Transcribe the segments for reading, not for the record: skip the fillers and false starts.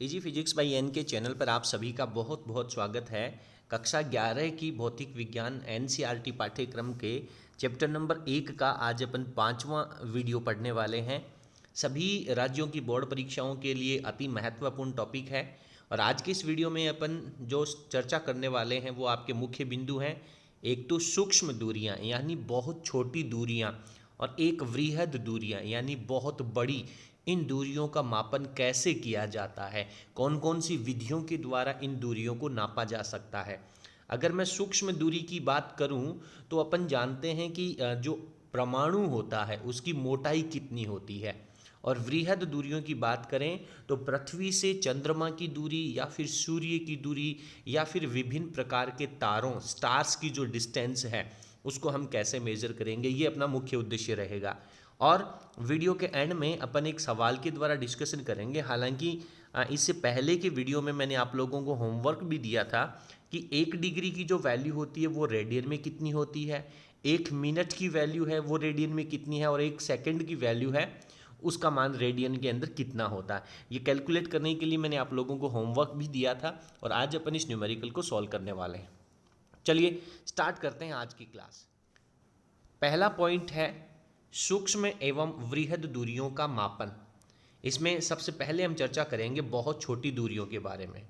Easy physics by N के channel पर आप सभी का बहुत बहुत स्वागत है। कक्षा 11 की भौतिक विज्ञान एनसीईआरटी पाठ्यक्रम के चैप्टर नंबर 1 का आज अपन 5वां वीडियो पढ़ने वाले हैं। सभी राज्यों की बोर्ड परीक्षाओं के लिए अति महत्वपूर्ण टॉपिक है और आज के इस वीडियो में अपन जो चर्चा करने वाले हैं वो आपके मुख्य बिंदु हैं। एक तो सूक्ष्म दूरियां यानी बहुत छोटी दूरियां और एक वृहद दूरियां यानी बहुत बड़ी। इन दूरियों का मापन कैसे किया जाता है, कौन कौन सी विधियों के द्वारा इन दूरियों को नापा जा सकता है। अगर मैं सूक्ष्म दूरी की बात करूं तो अपन जानते हैं कि जो परमाणु होता है उसकी मोटाई कितनी होती है। और वृहद दूरियों की बात करें तो पृथ्वी से चंद्रमा की दूरी या फिर सूर्य की दूरी या फिर विभिन्न प्रकार के तारों स्टार्स की जो डिस्टेंस है उसको हम कैसे मेजर करेंगे, ये अपना मुख्य उद्देश्य रहेगा। और वीडियो के एंड में अपन एक सवाल के द्वारा डिस्कशन करेंगे। हालांकि इससे पहले के वीडियो में मैंने आप लोगों को होमवर्क भी दिया था कि 1 डिग्री की जो वैल्यू होती है वो रेडियन में कितनी होती है, 1 मिनट की वैल्यू है वो रेडियन में कितनी है और 1 सेकंड की वैल्यू है उसका मान रेडियन के अंदर कितना होता है। ये कैलकुलेट करने के लिए मैंने आप लोगों को होमवर्क भी दिया था और आज अपन इस न्यूमेरिकल को सॉल्व करने वाले हैं। चलिए स्टार्ट करते हैं आज की क्लास। पहला पॉइंट है सूक्ष्म एवं वृहद दूरियों का मापन। इसमें सबसे पहले हम चर्चा करेंगे बहुत छोटी दूरियों के बारे में।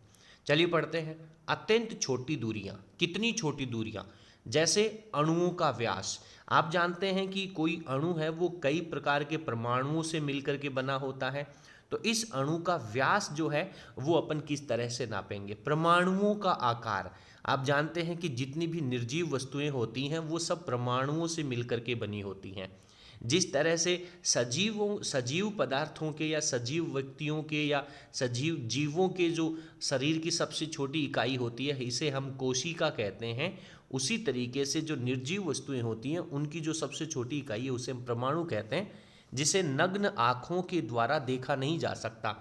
चलिए पढ़ते हैं। अत्यंत छोटी दूरियां, कितनी छोटी दूरियां, जैसे अणुओं का व्यास। आप जानते हैं कि कोई अणु है वो कई प्रकार के परमाणुओं से मिलकर के बना होता है, तो इस अणु का व्यास जो है वो अपन किस तरह से नापेंगे। परमाणुओं का आकार, आप जानते हैं कि जितनी भी निर्जीव वस्तुएं होती हैं वो सब परमाणुओं से मिलकर के बनी होती हैं। जिस तरह से सजीव पदार्थों के या सजीव व्यक्तियों के या सजीव जीवों के जो शरीर की सबसे छोटी इकाई होती है इसे हम कोशिका कहते हैं, उसी तरीके से जो निर्जीव वस्तुएं होती हैं उनकी जो सबसे छोटी इकाई है उसे हम परमाणु कहते हैं, जिसे नग्न आँखों के द्वारा देखा नहीं जा सकता।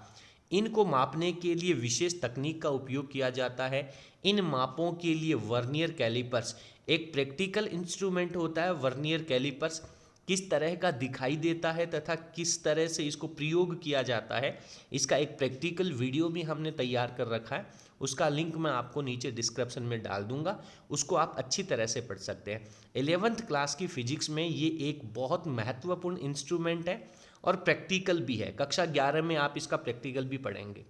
इनको मापने के लिए विशेष तकनीक का उपयोग किया जाता है। इन मापों के लिए वर्नियर कैलिपर्स एक प्रैक्टिकल इंस्ट्रूमेंट होता है। वर्नियर कैलिपर्स किस तरह का दिखाई देता है तथा किस तरह से इसको प्रयोग किया जाता है, इसका एक प्रैक्टिकल वीडियो भी हमने तैयार कर रखा है। उसका लिंक मैं आपको नीचे डिस्क्रिप्शन में डाल दूंगा, उसको आप अच्छी तरह से पढ़ सकते हैं। 11th क्लास की फिजिक्स में ये एक बहुत महत्वपूर्ण इंस्ट्रूमेंट है और प्रैक्टिकल भी है। कक्षा 11 में आप इसका प्रैक्टिकल भी पढ़ेंगे।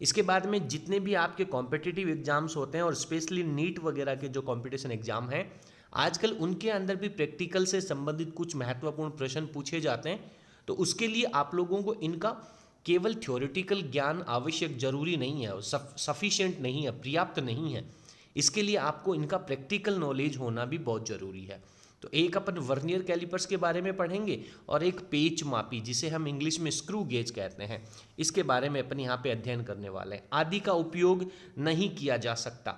इसके बाद में जितने भी आपके कॉम्पिटिटिव एग्जाम्स होते हैं और स्पेशली नीट वगैरह के जो कॉम्पिटिशन एग्जाम हैं आजकल उनके अंदर भी प्रैक्टिकल से संबंधित कुछ महत्वपूर्ण प्रश्न पूछे जाते हैं। तो उसके लिए आप लोगों को इनका केवल थ्योरेटिकल ज्ञान आवश्यक जरूरी नहीं है, सफिशिएंट नहीं है, पर्याप्त नहीं है। इसके लिए आपको इनका प्रैक्टिकल नॉलेज होना भी बहुत ज़रूरी है। तो एक अपन वर्नियर कैलिपर्स के बारे में पढ़ेंगे और एक पेच मापी जिसे हम इंग्लिश में स्क्रू गेज कहते हैं, इसके बारे में अपन यहाँ पे अध्ययन करने वाले हैं। आदि का उपयोग नहीं किया जा सकता।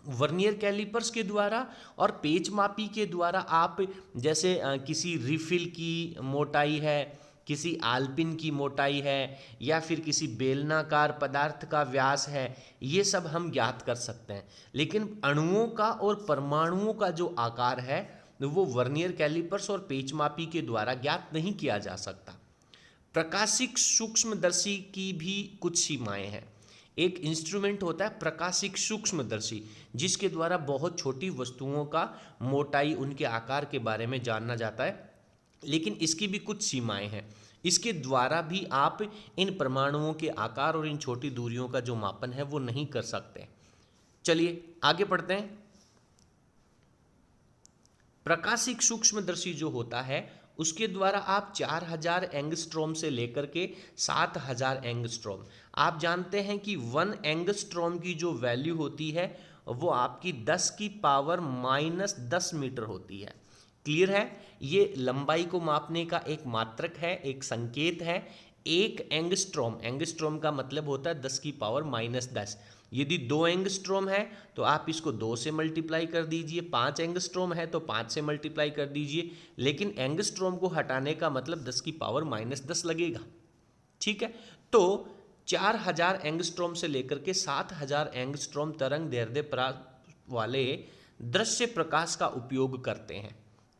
वर्नियर कैलिपर्स के द्वारा और पेच मापी के द्वारा आप जैसे किसी रिफिल की मोटाई है, किसी आलपिन की मोटाई है या फिर किसी बेलनाकार पदार्थ का व्यास है, ये सब हम ज्ञात कर सकते हैं। लेकिन अणुओं का और परमाणुओं का जो आकार है वो वर्नियर कैलिपर्स और पेच मापी के द्वारा ज्ञात नहीं किया जा सकता। प्रकाशिक सूक्ष्मदर्शी की भी कुछ सीमाएं हैं। एक इंस्ट्रूमेंट होता है प्रकाशिक सूक्ष्मदर्शी जिसके द्वारा बहुत छोटी वस्तुओं का मोटाई, उनके आकार के बारे में जानना जाता है, लेकिन इसकी भी कुछ सीमाएं हैं। इसके द्वारा भी आप इन परमाणुओं के आकार और इन छोटी दूरियों का जो मापन है वो नहीं कर सकते। चलिए आगे पढ़ते हैं। प्रकाशिक सूक्ष्मदर्शी जो होता है उसके द्वारा आप 4000 एंगस्ट्रॉम से लेकर के 7000 एंगस्ट्रॉम, आप जानते हैं कि 1 एंगस्ट्रॉम की जो वैल्यू होती है वो आपकी 10 की पावर -10 मीटर होती है। क्लियर है? ये लंबाई को मापने का एक मात्रक है, एक संकेत है। 1 एंगस्ट्रॉम का मतलब होता है 10 की पावर -10। यदि 2 एंगस्ट्रॉम है तो आप इसको 2 से मल्टीप्लाई कर दीजिए, 5 एंगस्ट्रॉम है तो 5 से मल्टीप्लाई कर दीजिए, लेकिन एंगस्ट्रॉम को हटाने का मतलब 10 की पावर -10 लगेगा। ठीक है, तो 4000 एंगस्ट्रॉम से लेकर के 7000 एंगस्ट्रॉम तरंग दैर्ध्य वाले दृश्य प्रकाश का उपयोग करते हैं।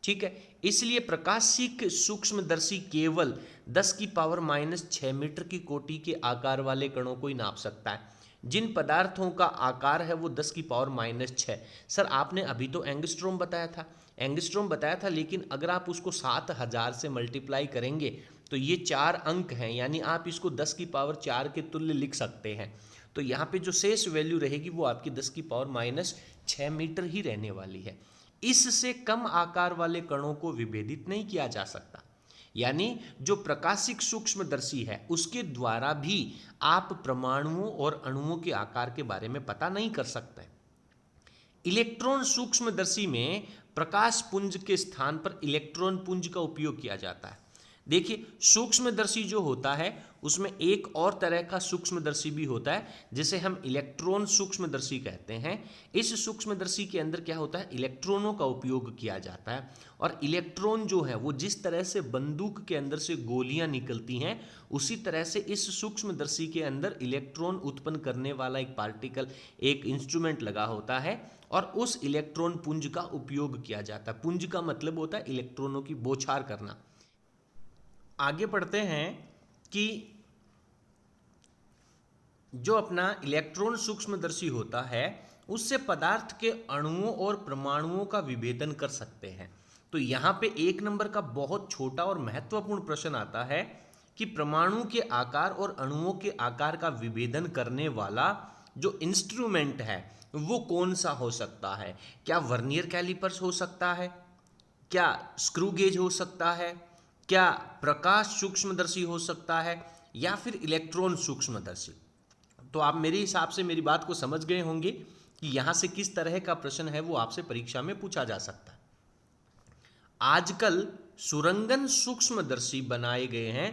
ठीक है, इसलिए प्रकाशिक सूक्ष्मदर्शी केवल 10⁻⁻6 मीटर की कोटि के आकार वाले कणों को ही नाप सकता है। जिन पदार्थों का आकार है वो 10⁻⁻6। सर आपने अभी तो एंगस्ट्रोम बताया था, एंगस्ट्रोम बताया था, लेकिन अगर आप उसको 7000 से मल्टीप्लाई करेंगे तो ये 4 अंक हैं, यानी आप इसको 10⁻4 के तुल्य लिख सकते हैं। तो यहाँ पे जो शेष वैल्यू रहेगी वो आपकी 10⁻6 मीटर ही रहने वाली है। इससे कम आकार वाले कणों को विभेदित नहीं किया जा सकता, यानी जो प्रकाशिक सूक्ष्मदर्शी है उसके द्वारा भी आप परमाणुओं और अणुओं के आकार के बारे में पता नहीं कर सकते। इलेक्ट्रॉन सूक्ष्मदर्शी में प्रकाश पुंज के स्थान पर इलेक्ट्रॉन पुंज का उपयोग किया जाता है। देखिए, सूक्ष्मदर्शी जो होता है उसमें एक और तरह का सूक्ष्मदर्शी भी होता है जिसे हम इलेक्ट्रॉन सूक्ष्मदर्शी कहते हैं। इस सूक्ष्मदर्शी के अंदर क्या होता है, इलेक्ट्रॉनों का उपयोग किया जाता है, और इलेक्ट्रॉन जो है वो जिस तरह से बंदूक के अंदर से गोलियां निकलती हैं उसी तरह से इस सूक्ष्मदर्शी के अंदर इलेक्ट्रॉन उत्पन्न करने वाला एक पार्टिकल, एक इंस्ट्रूमेंट लगा होता है और उस इलेक्ट्रॉन पुंज का उपयोग किया जाता है। पुंज का मतलब होता है इलेक्ट्रॉनों की बौछार करना। आगे पढ़ते हैं कि जो अपना इलेक्ट्रॉन सूक्ष्मदर्शी होता है उससे पदार्थ के अणुओं और परमाणुओं का विभेदन कर सकते हैं। तो यहाँ पे 1 नंबर का बहुत छोटा और महत्वपूर्ण प्रश्न आता है कि परमाणु के आकार और अणुओं के आकार का विभेदन करने वाला जो इंस्ट्रूमेंट है वो कौन सा हो सकता है। क्या वर्नियर कैलिपर्स हो सकता है, क्या स्क्रू गेज हो सकता है, क्या प्रकाश सूक्ष्मदर्शी हो सकता है, या फिर इलेक्ट्रॉन सूक्ष्मदर्शी। तो आप मेरे हिसाब से मेरी बात को समझ गए होंगे कि यहाँ से किस तरह का प्रश्न है वो आपसे परीक्षा में पूछा जा सकता है। आजकल सुरंगन सूक्ष्मदर्शी बनाए गए हैं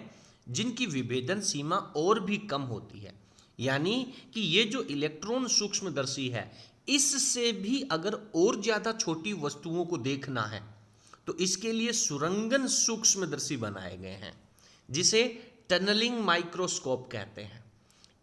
जिनकी विभेदन सीमा और भी कम होती है, यानी कि ये जो इलेक्ट्रॉन सूक्ष्मदर्शी है इससे भी अगर और ज़्यादा छोटी वस्तुओं को देखना है तो इसके लिए सुरंगन सूक्ष्मदर्शी बनाए गए हैं जिसे टनलिंग माइक्रोस्कोप कहते हैं।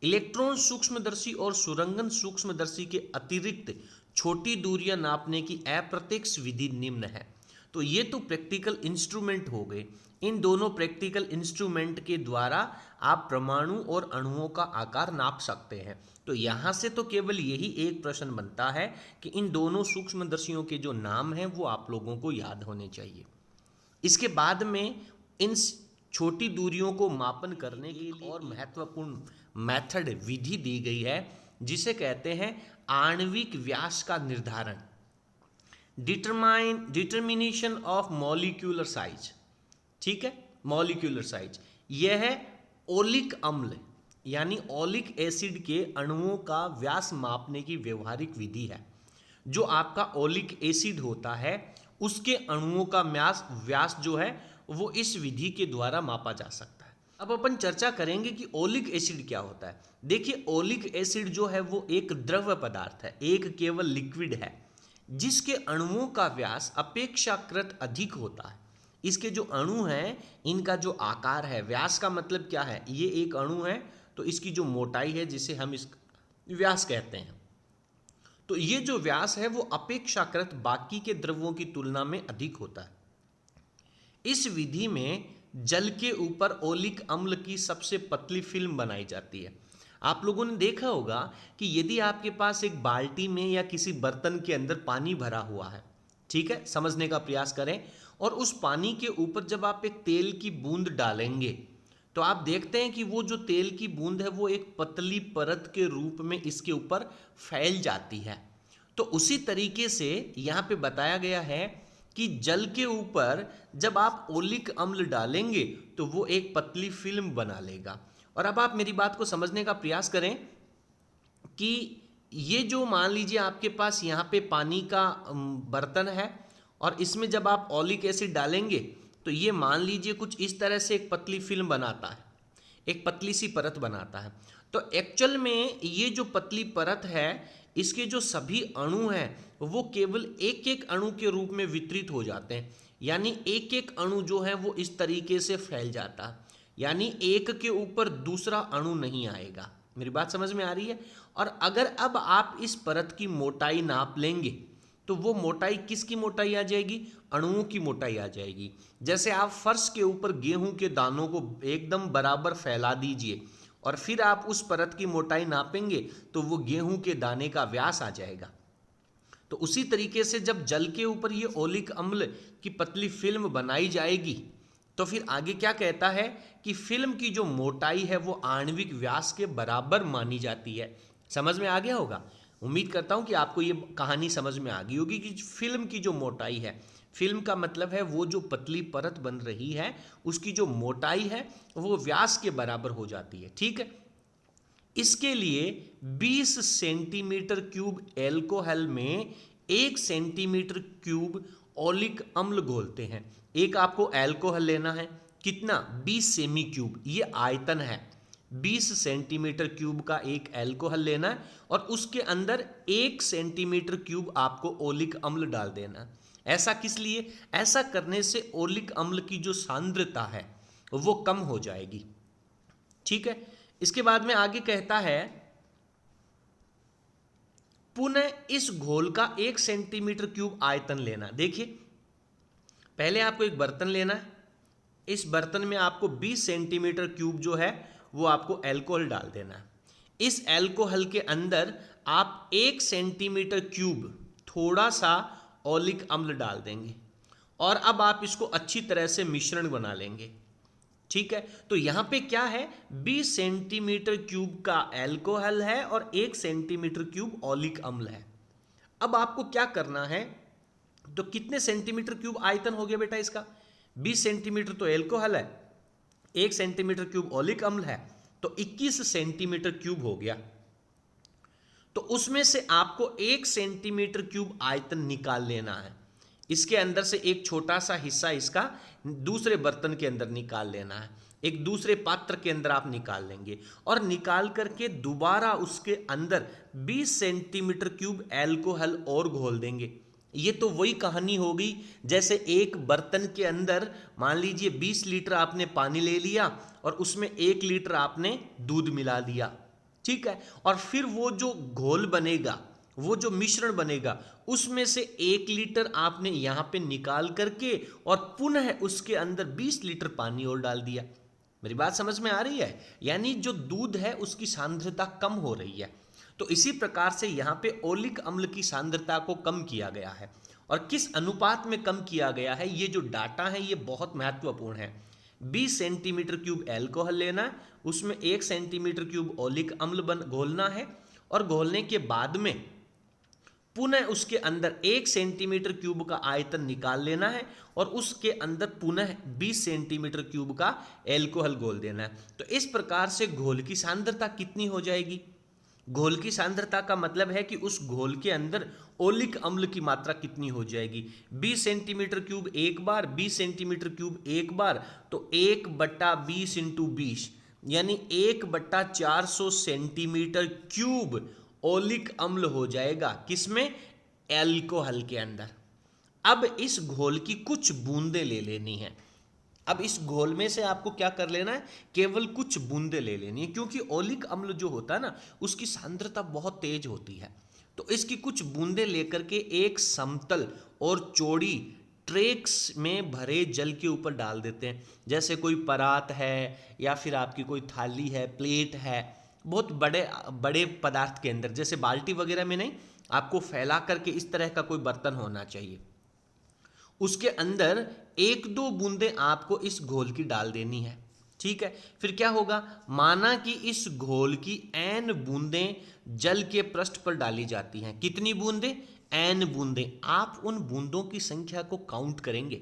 इलेक्ट्रॉन सूक्ष्मदर्शी और सुरंगन सूक्ष्मदर्शी के अतिरिक्त छोटी दूरियां नापने की अप्रत्यक्ष विधि निम्न है। तो ये तो प्रैक्टिकल इंस्ट्रूमेंट हो गए। इन दोनों प्रैक्टिकल इंस्ट्रूमेंट के द्वारा आप परमाणु और अणुओं का आकार नाप सकते हैं। तो यहाँ से तो केवल यही एक प्रश्न बनता है कि इन दोनों सूक्ष्मदर्शियों के जो नाम हैं वो आप लोगों को याद होने चाहिए। इसके बाद में इन छोटी दूरियों को मापन करने के लिए और महत्वपूर्ण मेथड, विधि दी गई है जिसे कहते हैं आणविक व्यास का निर्धारण, डिटर्मिनेशन ऑफ मॉलिक्यूलर साइज। ठीक है, मॉलिक्यूलर साइज यह है ओलिक अम्ल यानी ओलिक एसिड के अणुओं का व्यास मापने की व्यवहारिक विधि है। जो आपका ओलिक एसिड होता है उसके अणुओं का व्यास जो है वो इस विधि के द्वारा मापा जा सकता है। अब अपन चर्चा करेंगे कि ओलिक एसिड क्या होता है। देखिए, ओलिक एसिड जो है वो एक द्रव पदार्थ है, एक केवल लिक्विड है जिसके अणुओं का व्यास अपेक्षाकृत अधिक होता है। इसके जो अणु हैं इनका जो आकार है, व्यास का मतलब क्या है, ये एक अणु है तो इसकी जो मोटाई है जिसे हम इस व्यास कहते हैं, तो ये जो व्यास है वो अपेक्षाकृत बाकी के द्रव्यों की तुलना में अधिक होता है। इस विधि में जल के ऊपर ओलिक अम्ल की सबसे पतली फिल्म बनाई जाती है। आप लोगों ने देखा होगा कि यदि आपके पास एक बाल्टी में या किसी बर्तन के अंदर पानी भरा हुआ है, ठीक है, समझने का प्रयास करें, और उस पानी के ऊपर जब आप एक तेल की बूंद डालेंगे तो आप देखते हैं कि वो जो तेल की बूंद है वो एक पतली परत के रूप में इसके ऊपर फैल जाती है। तो उसी तरीके से यहाँ पे बताया गया है कि जल के ऊपर जब आप ओलिक अम्ल डालेंगे तो वो एक पतली फिल्म बना लेगा। और अब आप मेरी बात को समझने का प्रयास करें कि ये जो मान लीजिए आपके पास यहाँ पे पानी का बर्तन है और इसमें जब आप ओलिक एसिड डालेंगे तो ये मान लीजिए कुछ इस तरह से एक पतली फिल्म बनाता है, एक पतली सी परत बनाता है। तो एक्चुअल में ये जो पतली परत है इसके जो सभी अणु हैं वो केवल एक एक अणु के रूप में वितरित हो जाते हैं, यानी एक एक अणु जो है वो इस तरीके से फैल जाता है, यानी एक के ऊपर दूसरा अणु नहीं आएगा। मेरी बात समझ में आ रही है। और अगर अब आप इस परत की मोटाई नाप लेंगे तो वो मोटाई किसकी मोटाई आ जाएगी? अणुओं की मोटाई आ जाएगी। जैसे आप फर्श के ऊपर गेहूं के दानों को एकदम बराबर फैला दीजिए और फिर आप उस परत की मोटाई नापेंगे तो वो गेहूं के दाने का व्यास आ जाएगा। तो उसी तरीके से जब जल के ऊपर ये ओलिक अम्ल की पतली फिल्म बनाई जाएगी तो फिर आगे क्या कहता है कि फिल्म की जो मोटाई है वो आणविक व्यास के बराबर मानी जाती है। समझ में आ गया होगा? उम्मीद करता हूं कि आपको ये कहानी समझ में आ गई होगी कि फिल्म की जो मोटाई है, फिल्म का मतलब है वो जो पतली परत बन रही है उसकी जो मोटाई है वो व्यास के बराबर हो जाती है। ठीक है, इसके लिए 20 सेंटीमीटर क्यूब एल्कोहल में 1 सेंटीमीटर क्यूब ओलिक अम्ल घोलते हैं। एक आपको एल्कोहल लेना है, कितना? 20 सेमी क्यूब, ये आयतन है। 20 सेंटीमीटर क्यूब का एक एल्कोहल लेना है और उसके अंदर 1 सेंटीमीटर क्यूब आपको ओलिक अम्ल डाल देना है। ऐसा किस लिए? ऐसा करने से ओलिक अम्ल की जो सांद्रता है वो कम हो जाएगी। ठीक है, इसके बाद में आगे कहता है पुनः इस घोल का 1 सेंटीमीटर क्यूब आयतन लेना। देखिए, पहले आपको एक बर्तन लेना है, इस बर्तन में आपको 20 सेंटीमीटर क्यूब जो है वो आपको एल्कोहल डाल देना है। इस एल्कोहल के अंदर आप 1 सेंटीमीटर क्यूब थोड़ा सा ओलिक अम्ल डाल देंगे और अब आप इसको अच्छी तरह से मिश्रण बना लेंगे। ठीक है, तो यहां पे क्या है? 20 सेंटीमीटर क्यूब का एल्कोहल है और 1 सेंटीमीटर क्यूब ओलिक अम्ल है। अब आपको क्या करना है? तो कितने सेंटीमीटर क्यूब आयतन हो गया बेटा इसका? 20 सेंटीमीटर तो एल्कोहल है, 1 सेंटीमीटर क्यूब ओलिक अम्ल है, तो 21 सेंटीमीटर क्यूब हो गया। तो उसमें से आपको 1 सेंटीमीटर क्यूब आयतन निकाल लेना है। इसके अंदर से एक छोटा सा हिस्सा इसका दूसरे बर्तन के अंदर निकाल लेना है, एक दूसरे पात्र के अंदर आप निकाल लेंगे और निकाल करके दोबारा उसके अंदर 20 सेंटीमीटर क्यूब एल्कोहल और घोल देंगे। ये तो वही कहानी हो गई जैसे एक बर्तन के अंदर मान लीजिए 20 लीटर आपने पानी ले लिया और उसमें 1 लीटर आपने दूध मिला दिया। ठीक है, और फिर वो जो घोल बनेगा, वो जो मिश्रण बनेगा, उसमें से 1 लीटर आपने यहां पे निकाल करके और पुनः उसके अंदर 20 लीटर पानी और डाल दिया। मेरी बात समझ में आ रही है? यानी जो दूध है उसकी सांद्रता कम हो रही है। तो इसी प्रकार से यहाँ पे ओलिक अम्ल की सांद्रता को कम किया गया है। और किस अनुपात में कम किया गया है, ये जो डाटा है ये बहुत महत्वपूर्ण है। 20 सेंटीमीटर क्यूब एल्कोहल लेना है, उसमें 1 सेंटीमीटर क्यूब ओलिक अम्ल घोलना है और घोलने के बाद में पुनः उसके अंदर 1 सेंटीमीटर क्यूब का आयतन निकाल लेना है और उसके अंदर पुनः 20 सेंटीमीटर क्यूब का एल्कोहल घोल देना है। तो इस प्रकार से घोल की सांद्रता कितनी हो जाएगी? घोल की सांद्रता का मतलब है कि उस घोल के अंदर ओलिक अम्ल की मात्रा कितनी हो जाएगी। 20 सेंटीमीटर क्यूब एक बार, 20 सेंटीमीटर क्यूब एक बार, तो 1/20 × 20 यानी 1/400 सेंटीमीटर क्यूब ओलिक अम्ल हो जाएगा। किसमें? एल्कोहल के अंदर। अब इस घोल की कुछ बूंदें ले लेनी है। अब इस घोल में से आपको क्या कर लेना है? केवल कुछ बूंदें ले लेनी है, क्योंकि ओलिक अम्ल जो होता है ना उसकी सांद्रता बहुत तेज होती है। तो इसकी कुछ बूंदें लेकर के एक समतल और चौड़ी ट्रेक्स में भरे जल के ऊपर डाल देते हैं। जैसे कोई परात है या फिर आपकी कोई थाली है, प्लेट है, बहुत बड़े बड़े पदार्थ के अंदर, जैसे बाल्टी वगैरह में नहीं, आपको फैला करके इस तरह का कोई बर्तन होना चाहिए। उसके अंदर 1-2 बूंदें आपको इस घोल की डाल देनी है। ठीक है, फिर क्या होगा? माना कि इस घोल की n बूंदें जल के पृष्ठ पर डाली जाती हैं। कितनी बूंदें? n बूंदें। आप उन बूंदों की संख्या को काउंट करेंगे।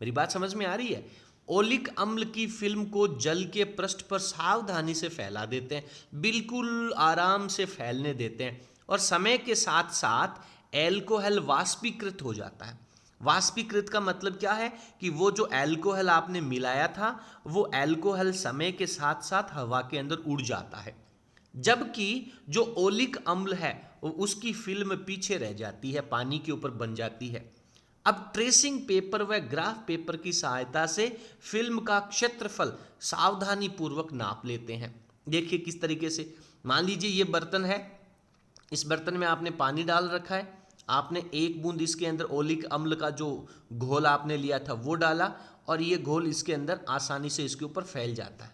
मेरी बात समझ में आ रही है? ओलिक अम्ल की फिल्म को जल के पृष्ठ पर सावधानी से फैला देते हैं, बिल्कुल आराम से फैलने देते हैं और समय के साथ साथ एल्कोहल वाष्पीकृत हो जाता है। वाष्पीकृत का मतलब क्या है कि वो जो एल्कोहल आपने मिलाया था वो एल्कोहल समय के साथ साथ हवा के अंदर उड़ जाता है, जबकि जो ओलिक अम्ल है उसकी फिल्म पीछे रह जाती है, पानी के ऊपर बन जाती है। अब ट्रेसिंग पेपर व ग्राफ पेपर की सहायता से फिल्म का क्षेत्रफल सावधानी पूर्वक नाप लेते हैं। देखिए किस तरीके से। मान लीजिए ये बर्तन है, इस बर्तन में आपने पानी डाल रखा है, आपने एक बूंद इसके अंदर ओलिक अम्ल का जो घोल आपने लिया था वो डाला और ये घोल इसके अंदर आसानी से इसके ऊपर फैल जाता है।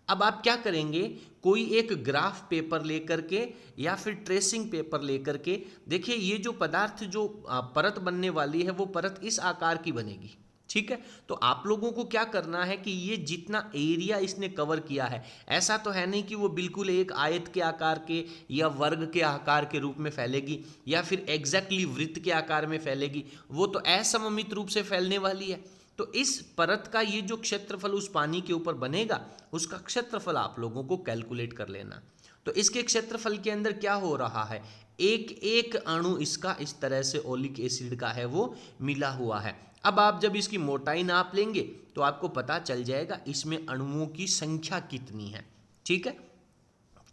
अब आप क्या करेंगे, कोई एक ग्राफ पेपर लेकर के या फिर ट्रेसिंग पेपर लेकर के देखिए ये जो पदार्थ जो परत बनने वाली है वो परत इस आकार की बनेगी, ठीक है। तो आप लोगों को क्या करना है कि ये जितना एरिया इसने कवर किया है, ऐसा तो है नहीं कि वो बिल्कुल एक आयत के आकार के या वर्ग के आकार के रूप में फैलेगी या फिर एग्जैक्टली वृत्त के आकार में फैलेगी, वो तो असममित रूप से फैलने वाली है। तो इस परत का ये जो क्षेत्रफल उस पानी के ऊपर बनेगा उसका क्षेत्रफल आप लोगों को कैलकुलेट कर लेना। तो इसके क्षेत्रफल के अंदर क्या हो रहा है, एक एक अणु इसका इस तरह से ओलिक एसिड का है वो मिला हुआ है। अब आप जब इसकी मोटाई नाप लेंगे तो आपको पता चल जाएगा इसमें अणुओं की संख्या कितनी है, ठीक है।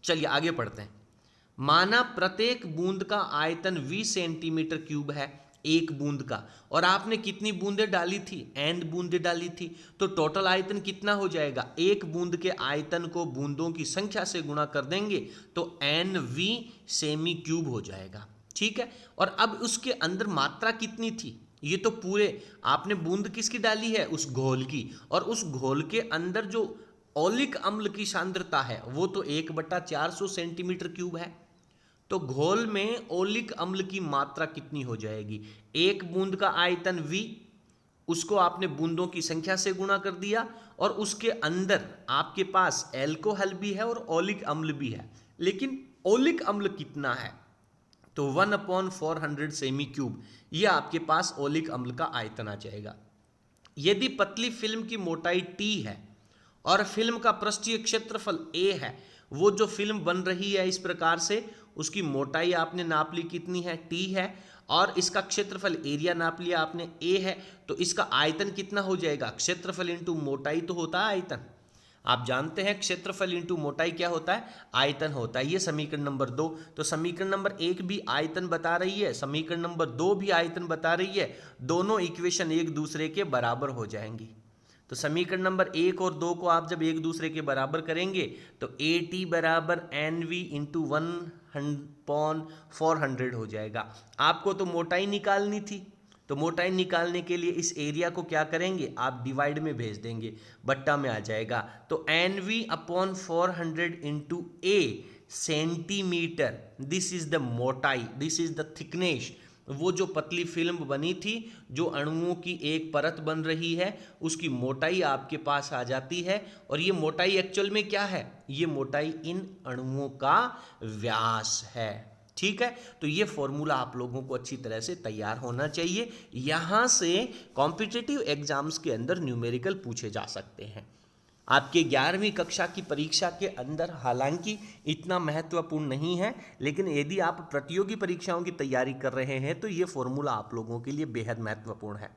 चलिए आगे पढ़ते हैं। माना प्रत्येक बूंद का आयतन 20 सेंटीमीटर क्यूब है, एक बूंद का, और आपने कितनी बूंदें डाली थी, n बूंदें डाली थी, तो टोटल आयतन कितना हो जाएगा, एक बूंद के आयतन को बूंदों की संख्या से गुणा कर देंगे तो nv सेमी क्यूब हो जाएगा, ठीक है। और अब उसके अंदर मात्रा कितनी थी, ये तो पूरे आपने बूंद किसकी डाली है, उस घोल की, और उस घोल के अंदर जो ओलिक अम्ल की सांद्रता है वो तो 1/400 सेंटीमीटर क्यूब है। तो घोल में ओलिक अम्ल की मात्रा कितनी हो जाएगी, एक बूंद का आयतन V, उसको आपने बूंदों की संख्या से गुणा कर दिया और उसके अंदर आपके पास एल्कोहल भी है और ओलिक अम्ल भी है, लेकिन ओलिक अम्ल कितना है, तो 1/400 सेमी क्यूब, ये आपके पास ओलिक अम्ल का आयतन आ जाएगा। यदि पतली फिल्म की मोटाई T है और फिल्म का पृष्ठीय क्षेत्रफल A है, वो जो फिल्म बन रही है इस प्रकार से उसकी मोटाई आपने नाप ली कितनी है, T है, और इसका क्षेत्रफल एरिया नाप लिया आपने A है, तो इसका आयतन कितना हो जाएगा, क्षेत्रफल इंटू मोटाई तो होता है आयतन, आप जानते हैं क्षेत्रफल इंटू मोटाई क्या होता है, आयतन होता है। ये समीकरण नंबर 2। तो समीकरण नंबर 1 भी आयतन बता रही है, समीकरण नंबर 2 भी आयतन बता रही है, दोनों इक्वेशन एक दूसरे के बराबर हो जाएंगी। तो समीकरण नंबर 1 और 2 को आप जब एक दूसरे के बराबर करेंगे तो AT बराबर NV इंटू 1/400 हो जाएगा। आपको तो मोटाई निकालनी थी, तो मोटाई निकालने के लिए इस एरिया को क्या करेंगे, आप डिवाइड में भेज देंगे, बट्टा में आ जाएगा। तो NV/400 into A centimetre, this is the मोटाई, दिस इज द थिकनेस। वो जो पतली फिल्म बनी थी, जो अणुओं की एक परत बन रही है, उसकी मोटाई आपके पास आ जाती है। और ये मोटाई एक्चुअल में क्या है, ये मोटाई इन अणुओं का व्यास है, ठीक है। तो ये फॉर्मूला आप लोगों को अच्छी तरह से तैयार होना चाहिए, यहां से कॉम्पिटिटिव एग्जाम्स के अंदर न्यूमेरिकल पूछे जा सकते हैं। आपके 11वीं कक्षा की परीक्षा के अंदर हालांकि इतना महत्वपूर्ण नहीं है, लेकिन यदि आप प्रतियोगी परीक्षाओं की तैयारी कर रहे हैं तो ये फॉर्मूला आप लोगों के लिए बेहद महत्वपूर्ण है।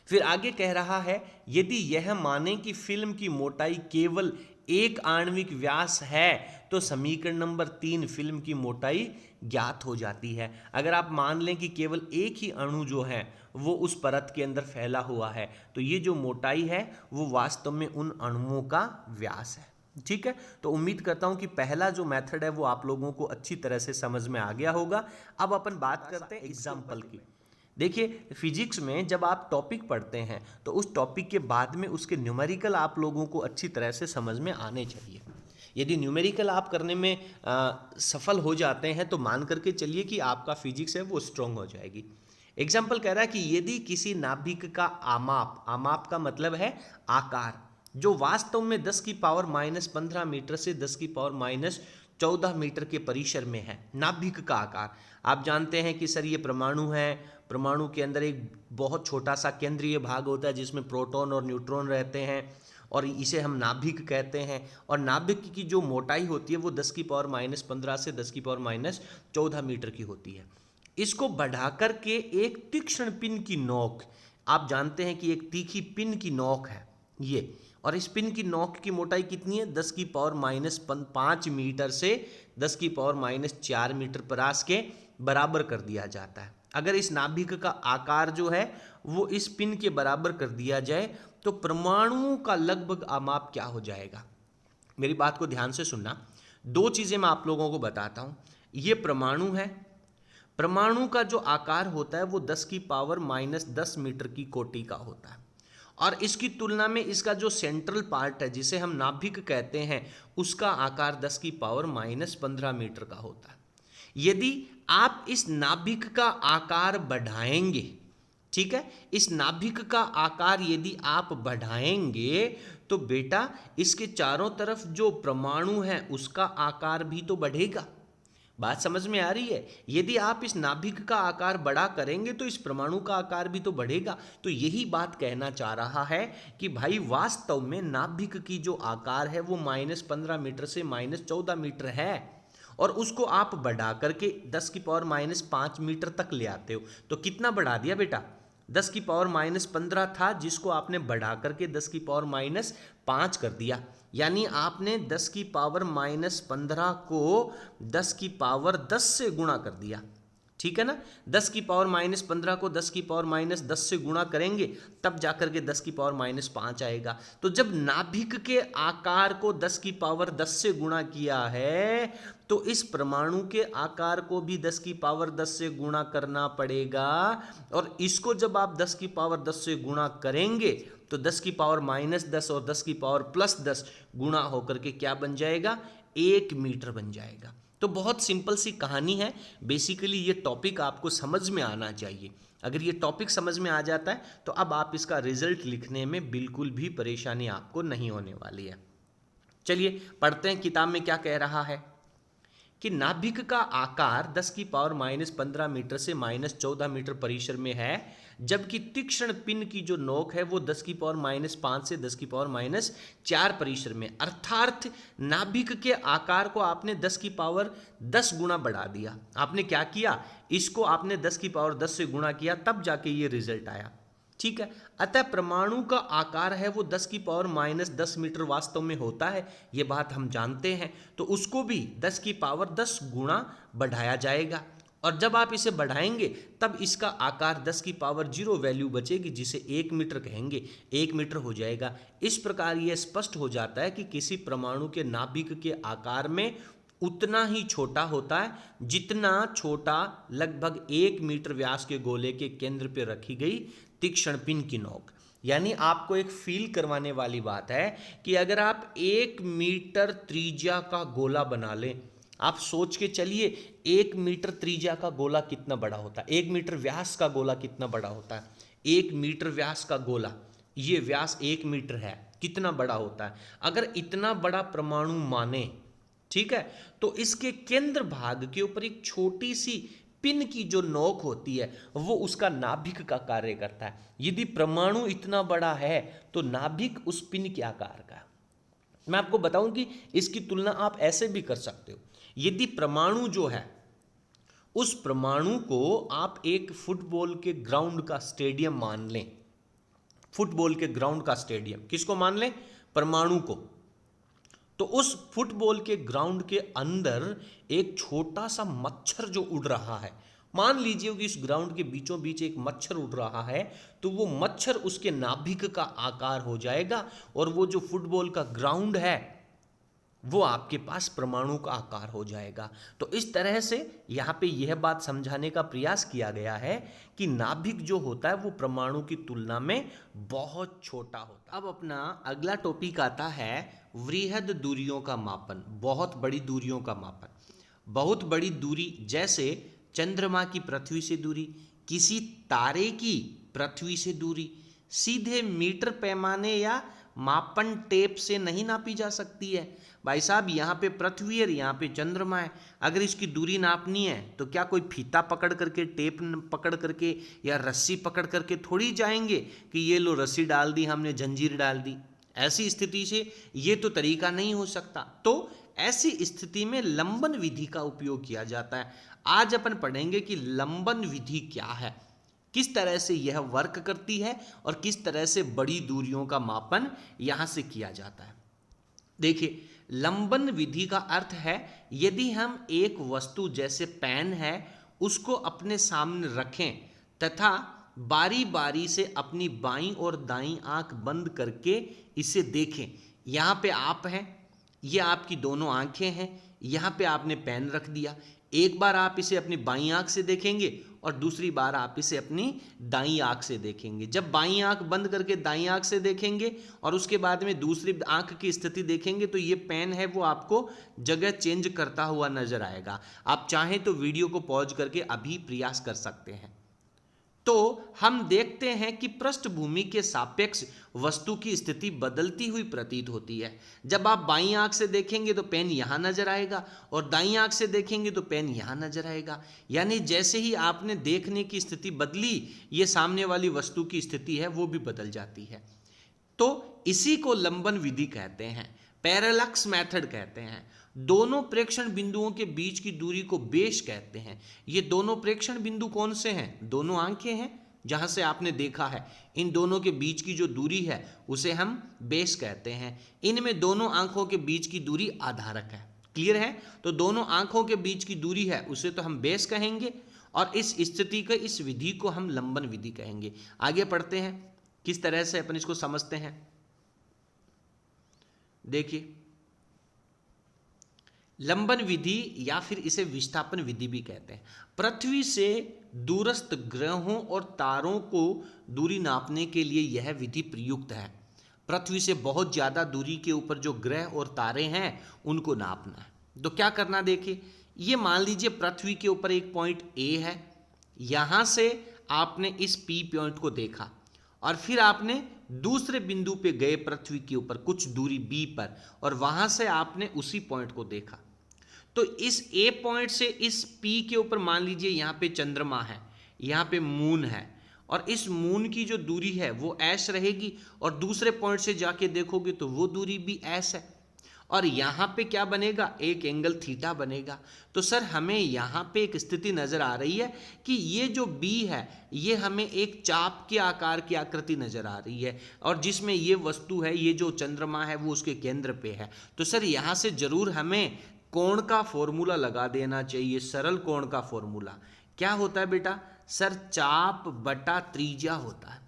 फिर आगे कह रहा है, यदि यह माने कि फिल्म की मोटाई केवल एक आणविक व्यास है तो समीकरण नंबर 3 फिल्म की मोटाई ज्ञात हो जाती है। अगर आप मान लें कि केवल एक ही अणु जो है वो उस परत के अंदर फैला हुआ है, तो ये जो मोटाई है वो वास्तव में उन अणुओं का व्यास है, ठीक है। तो उम्मीद करता हूं कि पहला जो मेथड है वो आप लोगों को अच्छी तरह से समझ में आ गया होगा। अब अपन बात करते हैं एग्जाम्पल की। देखिए फिजिक्स में जब आप टॉपिक पढ़ते हैं तो उस टॉपिक के बाद में उसके न्यूमेरिकल आप लोगों को अच्छी तरह से समझ में आने चाहिए। यदि न्यूमेरिकल आप करने में सफल हो जाते हैं तो मान करके चलिए कि आपका फिजिक्स है वो स्ट्रांग हो जाएगी। एग्जाम्पल कह रहा है कि यदि किसी नाभिक का आमाप, आमाप का मतलब है आकार, जो वास्तव में 10⁻⁻15 मीटर से 10⁻⁻14 मीटर के परिसर में है, नाभिक का आकार। आप जानते हैं कि सर ये परमाणु है, परमाणु के अंदर एक बहुत छोटा सा केंद्रीय भाग होता है जिसमें प्रोटॉन और न्यूट्रॉन रहते हैं और इसे हम नाभिक कहते हैं। और नाभिक की जो मोटाई होती है वो 10⁻⁻15 से 10⁻⁻14 मीटर की होती है। इसको बढ़ा कर के एक तीक्ष्ण पिन की नोक, आप जानते हैं कि एक तीखी पिन की नोक है ये, और इस पिन की नोक की मोटाई कितनी है, 10⁻⁵ मीटर से 10⁻⁴ मीटर परास के बराबर कर दिया जाता है। अगर इस नाभिक का आकार जो है वो इस पिन के बराबर कर दिया जाए तो परमाणुओं का लगभग आमाप क्या हो जाएगा। मेरी बात को ध्यान से सुनना, दो चीजें मैं आप लोगों को बताता हूं। ये परमाणु है, परमाणु का जो आकार होता है वो 10 की पावर -10 मीटर की कोटि का होता है, और इसकी तुलना में इसका जो सेंट्रल पार्ट है जिसे हम नाभिक कहते हैं उसका आकार 10 की पावर -15 मीटर का होता है। यदि आप इस नाभिक का आकार बढ़ाएंगे, ठीक है, इस नाभिक का आकार यदि आप बढ़ाएंगे तो बेटा इसके चारों तरफ जो परमाणु है उसका आकार भी तो बढ़ेगा। बात समझ में आ रही है? यदि आप इस नाभिक का आकार बड़ा करेंगे तो इस परमाणु का आकार भी तो बढ़ेगा। तो यही बात कहना चाह रहा है कि भाई वास्तव में नाभिक की जो आकार है वो -15 मीटर से -14 मीटर है, और उसको आप बढ़ा करके 10 की पावर -5 मीटर तक ले आते हो। तो कितना बढ़ा दिया बेटा? 10 की पावर -15 था जिसको आपने बढ़ा करके 10 की पावर -5 कर दिया, यानी आपने 10 की पावर -15 को 10 की पावर 10 से गुणा कर दिया, ठीक है ना। 10 की पावर -15 को 10 की पावर -10 से गुणा करेंगे तब जाकर के 10 की पावर -5 आएगा। तो जब नाभिक के आकार को 10 की पावर 10 से गुणा किया है तो इस परमाणु के आकार को भी 10 की पावर 10 से गुणा करना पड़ेगा, और इसको जब आप 10 की पावर 10 से गुणा करेंगे तो 10 की पावर -10 और 10 की पावर +10 गुणा होकर के क्या बन जाएगा? 1 मीटर बन जाएगा। तो बहुत सिंपल सी कहानी है। बेसिकली ये टॉपिक आपको समझ में आना चाहिए। अगर ये टॉपिक समझ में आ जाता है तो अब आप इसका रिजल्ट लिखने में बिल्कुल भी परेशानी आपको नहीं होने वाली है। चलिए पढ़ते हैं किताब में क्या कह रहा है कि नाभिक का आकार 10 की पावर -15 मीटर से -14 मीटर परिसर में है, जबकि तीक्ष्ण पिन की जो नोक है वो 10 की पावर -5 से 10 की पावर -4 परिसर में। अर्थात नाभिक के आकार को आपने 10 की पावर 10 गुना बढ़ा दिया। आपने क्या किया? इसको आपने 10 की पावर 10 से गुणा किया, तब जाके ये रिजल्ट आया, ठीक है। अतः परमाणु का आकार है वो 10 की पावर -10 मीटर वास्तव में होता है, ये बात हम जानते हैं। तो उसको भी 10 की पावर 10 गुणा बढ़ाया जाएगा, और जब आप इसे बढ़ाएंगे तब इसका आकार 10 की पावर 0 वैल्यू बचेगी जिसे 1 मीटर कहेंगे, 1 मीटर हो जाएगा। इस प्रकार यह स्पष्ट हो जाता है कि किसी परमाणु के नाभिक के आकार में उतना ही छोटा होता है जितना छोटा लगभग 1 मीटर व्यास के गोले के केंद्र पर रखी गई तीक्ष्ण पिन की नोक। यानी आपको एक फील करवाने वाली बात है कि अगर आप 1 मीटर त्रिज्या का गोला बना लें, आप सोच के चलिए 1 मीटर त्रिज्या का गोला कितना बड़ा होता है, 1 मीटर व्यास का गोला कितना बड़ा होता है। 1 मीटर व्यास का गोला, ये व्यास 1 मीटर है, कितना बड़ा होता है। अगर इतना बड़ा परमाणु माने, ठीक है, तो इसके केंद्र भाग के ऊपर एक छोटी सी पिन की जो नोक होती है वो उसका नाभिक का कार्य करता है। यदि परमाणु इतना बड़ा है तो नाभिक उस पिन के आकार का। मैं आपको बताऊं कि इसकी तुलना आप ऐसे भी कर सकते हो। यदि परमाणु जो है उस परमाणु को आप एक फुटबॉल के ग्राउंड का स्टेडियम मान लें, फुटबॉल के ग्राउंड का स्टेडियम, किसको मान लें? परमाणु को। तो उस फुटबॉल के ग्राउंड के अंदर एक छोटा सा मच्छर जो उड़ रहा है, मान लीजिए कि इस ग्राउंड के बीचों बीच एक मच्छर उड़ रहा है, तो वो मच्छर उसके नाभिक का आकार हो जाएगा, और वो जो फुटबॉल का ग्राउंड है वो आपके पास परमाणु का आकार हो जाएगा। तो इस तरह से यहाँ पे यह बात समझाने का प्रयास किया गया है कि नाभिक जो होता है वो परमाणु की तुलना में बहुत छोटा होता है। अब अपना अगला टॉपिक आता है वृहद दूरियों का मापन, बहुत बड़ी दूरियों का मापन। बहुत बड़ी दूरी जैसे चंद्रमा की पृथ्वी से दूरी, किसी तारे की पृथ्वी से दूरी सीधे मीटर पैमाने या मापन टेप से नहीं नापी जा सकती है। भाई साहब, यहाँ पे पृथ्वी है, यहाँ पे चंद्रमा है, अगर इसकी दूरी नापनी है तो क्या कोई फीता पकड़ करके, टेप पकड़ करके या रस्सी पकड़ करके थोड़ी जाएंगे कि ये लो रस्सी डाल दी हमने, जंजीर डाल दी। ऐसी स्थिति से ये तो तरीका नहीं हो सकता। तो ऐसी स्थिति में लंबन विधि का उपयोग किया जाता है। आज अपन पढ़ेंगे कि लंबन विधि क्या है, किस तरह से यह वर्क करती है और किस तरह से बड़ी दूरियों का मापन यहां से किया जाता है। देखिए, लंबन विधि का अर्थ है यदि हम एक वस्तु जैसे पेन है उसको अपने सामने रखें तथा बारी बारी से अपनी बाईं और दाईं आंख बंद करके इसे देखें। यहाँ पे आप हैं, ये आपकी दोनों आंखें हैं, यहाँ पे आपने पेन रख दिया, एक बार आप इसे अपनी बाईं आंख से देखेंगे और दूसरी बार आप इसे अपनी दाईं आंख से देखेंगे। जब बाईं आंख बंद करके दाईं आंख से देखेंगे और उसके बाद में दूसरी आंख की स्थिति देखेंगे तो ये पेन है वो आपको जगह चेंज करता हुआ नजर आएगा। आप चाहें तो वीडियो को पॉज करके अभी प्रयास कर सकते हैं। तो हम देखते हैं कि पृष्ठभूमि के सापेक्ष वस्तु की स्थिति बदलती हुई प्रतीत होती है। जब आप बाईं आंख से देखेंगे तो पेन यहां नजर आएगा और दाईं आंख से देखेंगे तो पेन यहां नजर आएगा। यानी जैसे ही आपने देखने की स्थिति बदली, ये सामने वाली वस्तु की स्थिति है वो भी बदल जाती है। तो इसी को लंबन विधि कहते हैं, पैरेलक्स मेथड कहते हैं। दोनों प्रेक्षण बिंदुओं के बीच की दूरी को बेस कहते हैं। ये दोनों प्रेक्षण बिंदु कौन से हैं? दोनों आंखें हैं जहां से आपने देखा है। इन दोनों के बीच की जो दूरी है उसे हम बेस कहते हैं। इनमें दोनों आंखों के बीच की दूरी आधारक है। क्लियर है? तो दोनों आंखों के बीच की दूरी है उसे तो हम बेस कहेंगे और इस स्थिति के इस विधि को हम लंबन विधि कहेंगे। आगे पढ़ते हैं किस तरह से अपन इसको समझते हैं। देखिए, लंबन विधि या फिर इसे विस्थापन विधि भी कहते हैं। पृथ्वी से दूरस्थ ग्रहों और तारों को दूरी नापने के लिए यह विधि प्रयुक्त है। पृथ्वी से बहुत ज्यादा दूरी के ऊपर जो ग्रह और तारे हैं उनको नापना है। तो क्या करना, देखिए, ये मान लीजिए पृथ्वी के ऊपर एक पॉइंट ए है। यहां से आपने इस पी पॉइंट को देखा और फिर आपने दूसरे बिंदु पे गए पृथ्वी के ऊपर कुछ दूरी बी पर और वहां से आपने उसी पॉइंट को देखा। तो इस ए पॉइंट से इस पी के ऊपर मान लीजिए यहाँ पे चंद्रमा है, यहाँ पे मून है और इस मून की जो दूरी है वो एस रहेगी और दूसरे पॉइंट से जाके देखोगे तो वो दूरी भी एस है और यहाँ पे क्या बनेगा, एक एंगल थीटा बनेगा। तो सर हमें यहाँ पे एक स्थिति नजर आ रही है कि ये जो बी है ये हमें एक चाप के आकार की आकृति नजर आ रही है और जिसमें ये वस्तु है, ये जो चंद्रमा है वो उसके केंद्र पे है। तो सर यहाँ से जरूर हमें कोण का फॉर्मूला लगा देना चाहिए। सरल कोण का फॉर्मूला क्या होता है बेटा? सर चाप बटा त्रिज्या होता है।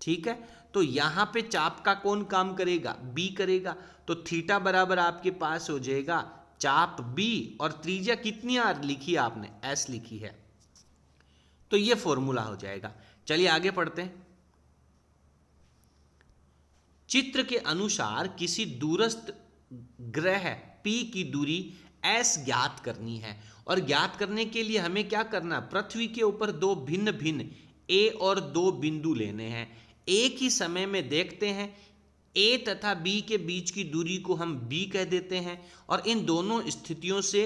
ठीक है, तो यहां पे चाप का कौन काम करेगा? बी करेगा। तो थीटा बराबर आपके पास हो जाएगा चाप बी और त्रिज्या कितनी लिखी है आपने? एस लिखी है। तो ये फॉर्मूला हो जाएगा। चलिए आगे पढ़ते हैं। चित्र के अनुसार किसी दूरस्थ ग्रह पी की दूरी एस ज्ञात करनी है और ज्ञात करने के लिए हमें क्या करना? पृथ्वी के ऊपर दो भिन्न भिन्न ए और दो बिंदु लेने हैं। एक ही समय में देखते हैं ए तथा बी के बीच की दूरी को हम बी कह देते हैं और इन दोनों स्थितियों से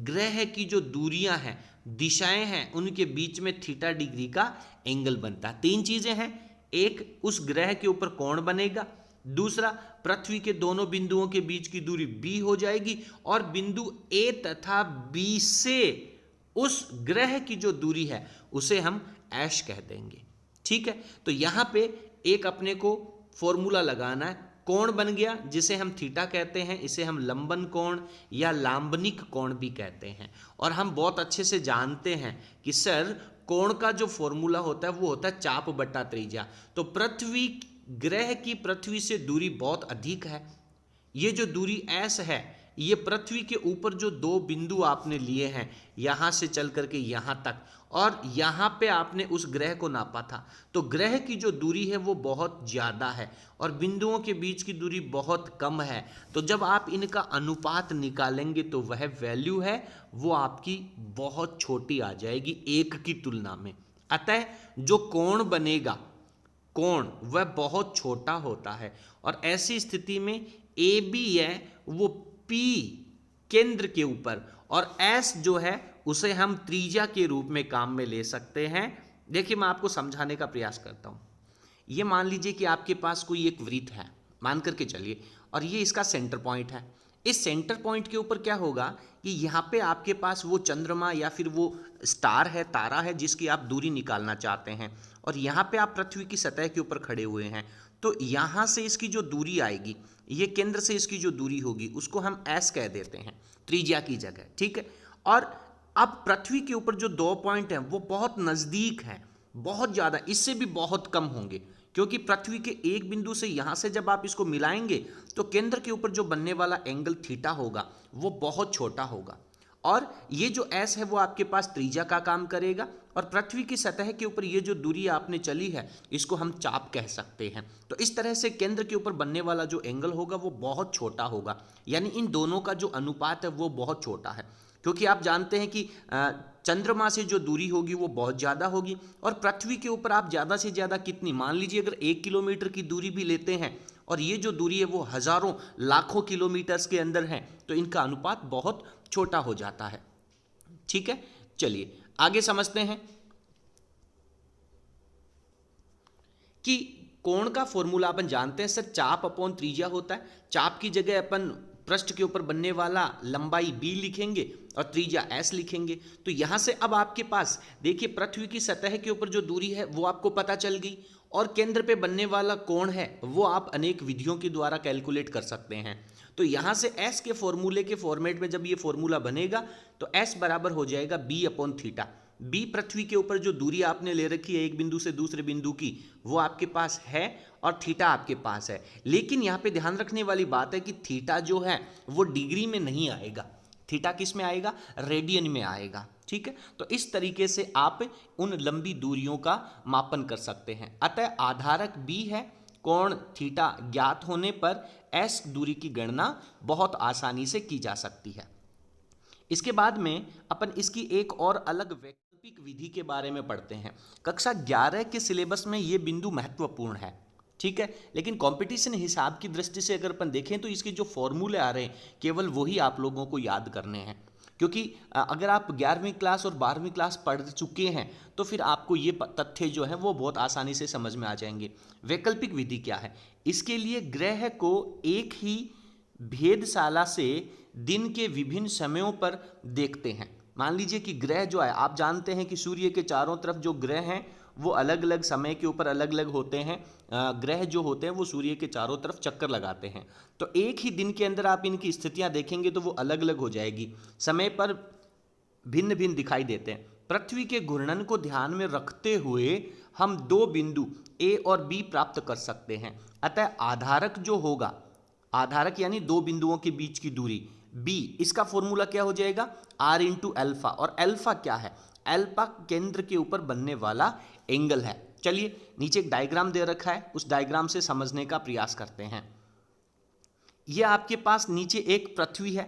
ग्रह की जो दूरियां हैं, दिशाएं हैं, उनके बीच में थीटा डिग्री का एंगल बनता है। तीन चीजें हैं, एक उस ग्रह के ऊपर कोण बनेगा, दूसरा पृथ्वी के दोनों बिंदुओं के बीच की दूरी बी हो जाएगी और बिंदु ए तथा बी से उस ग्रह की जो दूरी है उसे हम एश कह देंगे। ठीक है, तो यहां पे एक अपने को फॉर्मूला लगाना है। कोण बन गया जिसे हम थीटा कहते हैं, इसे हम लंबन कोण या लांबनिक कोण भी कहते हैं। और हम बहुत अच्छे से जानते हैं कि सर कोण का जो फॉर्मूला होता है वो होता है चाप बटा त्रिज्या। तो पृथ्वी ग्रह की पृथ्वी से दूरी बहुत अधिक है। ये जो दूरी एस है ये पृथ्वी के ऊपर जो दो बिंदु आपने लिए हैं, यहां से चल करके यहां तक और यहां पे आपने उस ग्रह को नापा था, तो ग्रह की जो दूरी है वो बहुत ज्यादा है और बिंदुओं के बीच की दूरी बहुत कम है। तो जब आप इनका अनुपात निकालेंगे तो वह वैल्यू है वो आपकी बहुत छोटी आ जाएगी एक की तुलना में। अतः जो कोण बनेगा, कोण वह बहुत छोटा होता है और ऐसी स्थिति में ए बी है वो पी केंद्र के ऊपर और एस जो है उसे हम त्रिज्या के रूप में काम में ले सकते हैं। देखिए मैं आपको समझाने का प्रयास करता हूं। ये मान लीजिए कि आपके पास कोई एक वृत्त है, मान करके चलिए, और ये इसका सेंटर पॉइंट है। इस सेंटर पॉइंट के ऊपर क्या होगा कि यहाँ पे आपके पास वो चंद्रमा या फिर वो स्टार है, तारा है, जिसकी आप दूरी निकालना चाहते हैं और यहाँ पे आप पृथ्वी की सतह के ऊपर खड़े हुए हैं। तो यहाँ से इसकी जो दूरी आएगी, ये केंद्र से इसकी जो दूरी होगी उसको हम एस कह देते हैं त्रिज्या की जगह। ठीक है, और अब पृथ्वी के ऊपर जो दो पॉइंट हैं वो बहुत नज़दीक हैं, बहुत ज़्यादा, इससे भी बहुत कम होंगे क्योंकि पृथ्वी के एक बिंदु से यहाँ से जब आप इसको मिलाएंगे तो केंद्र के ऊपर जो बनने वाला एंगल थीटा होगा वो बहुत छोटा होगा और ये जो s है वो आपके पास त्रिज्या का काम करेगा, और पृथ्वी की सतह के ऊपर ये जो दूरी आपने चली है इसको हम चाप कह सकते हैं। तो इस तरह से केंद्र के ऊपर बनने वाला जो एंगल होगा वो बहुत छोटा होगा, यानी इन दोनों का जो अनुपात है वो बहुत छोटा है, क्योंकि आप जानते हैं कि चंद्रमा से जो दूरी होगी वो बहुत ज़्यादा होगी, और पृथ्वी के ऊपर आप ज़्यादा से ज़्यादा कितनी, मान लीजिए अगर 1 किलोमीटर की दूरी भी लेते हैं और ये जो दूरी है वो हज़ारों लाखों किलोमीटर्स के अंदर है, तो इनका अनुपात बहुत छोटा हो जाता है। ठीक है, चलिए आगे समझते हैं कि कोण का फॉर्मूला अपन जानते हैं सर, चाप अपॉन त्रिज्या होता है। चाप की जगह अपन पृष्ठ के ऊपर बनने वाला लंबाई b लिखेंगे और त्रिज्या s लिखेंगे। तो यहां से अब आपके पास देखिए पृथ्वी की सतह के ऊपर जो दूरी है वो आपको पता चल गई, और केंद्र पे बनने वाला कोण है वो आप अनेक विधियों के द्वारा कैलकुलेट कर सकते हैं। तो यहां से s के फॉर्मूले के फॉर्मेट में जब ये फॉर्मूला बनेगा तो s बराबर हो जाएगा b अपॉन थीटा। b पृथ्वी के ऊपर जो दूरी आपने ले रखी है एक बिंदु से दूसरे बिंदु की वो आपके पास है, और थीटा आपके पास है। लेकिन यहाँ पे ध्यान रखने वाली बात है कि थीटा जो है वो डिग्री में नहीं आएगा, थीटा किस में आएगा, रेडियन में आएगा। ठीक है, तो इस तरीके से आप उन लंबी दूरियों का मापन कर सकते हैं। अतः आधारक b है, कोण थीटा ज्ञात होने पर s दूरी की गणना बहुत आसानी से की जा सकती है। इसके बाद में अपन इसकी एक और अलग वैकल्पिक विधि के बारे में पढ़ते हैं। कक्षा 11 के सिलेबस में ये बिंदु महत्वपूर्ण है, ठीक है, लेकिन कंपटीशन हिसाब की दृष्टि से अगर अपन देखें तो इसके जो फॉर्मूले आ रहे हैं केवल वही आप लोगों को याद करने हैं, क्योंकि अगर आप 11वीं क्लास और 12वीं क्लास पढ़ चुके हैं तो फिर आपको ये तथ्य जो है वो बहुत आसानी से समझ में आ जाएंगे। वैकल्पिक विधि क्या है, इसके लिए ग्रह को एक ही भेदशाला से दिन के विभिन्न समयों पर देखते हैं। मान लीजिए कि ग्रह जो है, आप जानते हैं कि सूर्य के चारों तरफ जो ग्रह हैं वो अलग अलग समय के ऊपर अलग अलग होते हैं। ग्रह जो होते हैं वो सूर्य के चारों तरफ चक्कर लगाते हैं, तो एक ही दिन के अंदर आप इनकी स्थितियां देखेंगे तो वो अलग अलग हो जाएगी, समय पर भिन्न भिन्न दिखाई देते हैं। पृथ्वी के घूर्णन को ध्यान में रखते हुए हम दो बिंदु ए और बी प्राप्त कर सकते हैं। अतः आधारक जो होगा, आधारक यानी दो बिंदुओं के बीच की दूरी b, इसका फॉर्मूला क्या हो जाएगा, r इंटू एल्फा। और एल्फा क्या है, एल्फा केंद्र के ऊपर बनने वाला एंगल है। चलिए नीचे एक डायग्राम दे रखा है, उस डायग्राम से समझने का प्रयास करते हैं। यह आपके पास नीचे एक पृथ्वी है,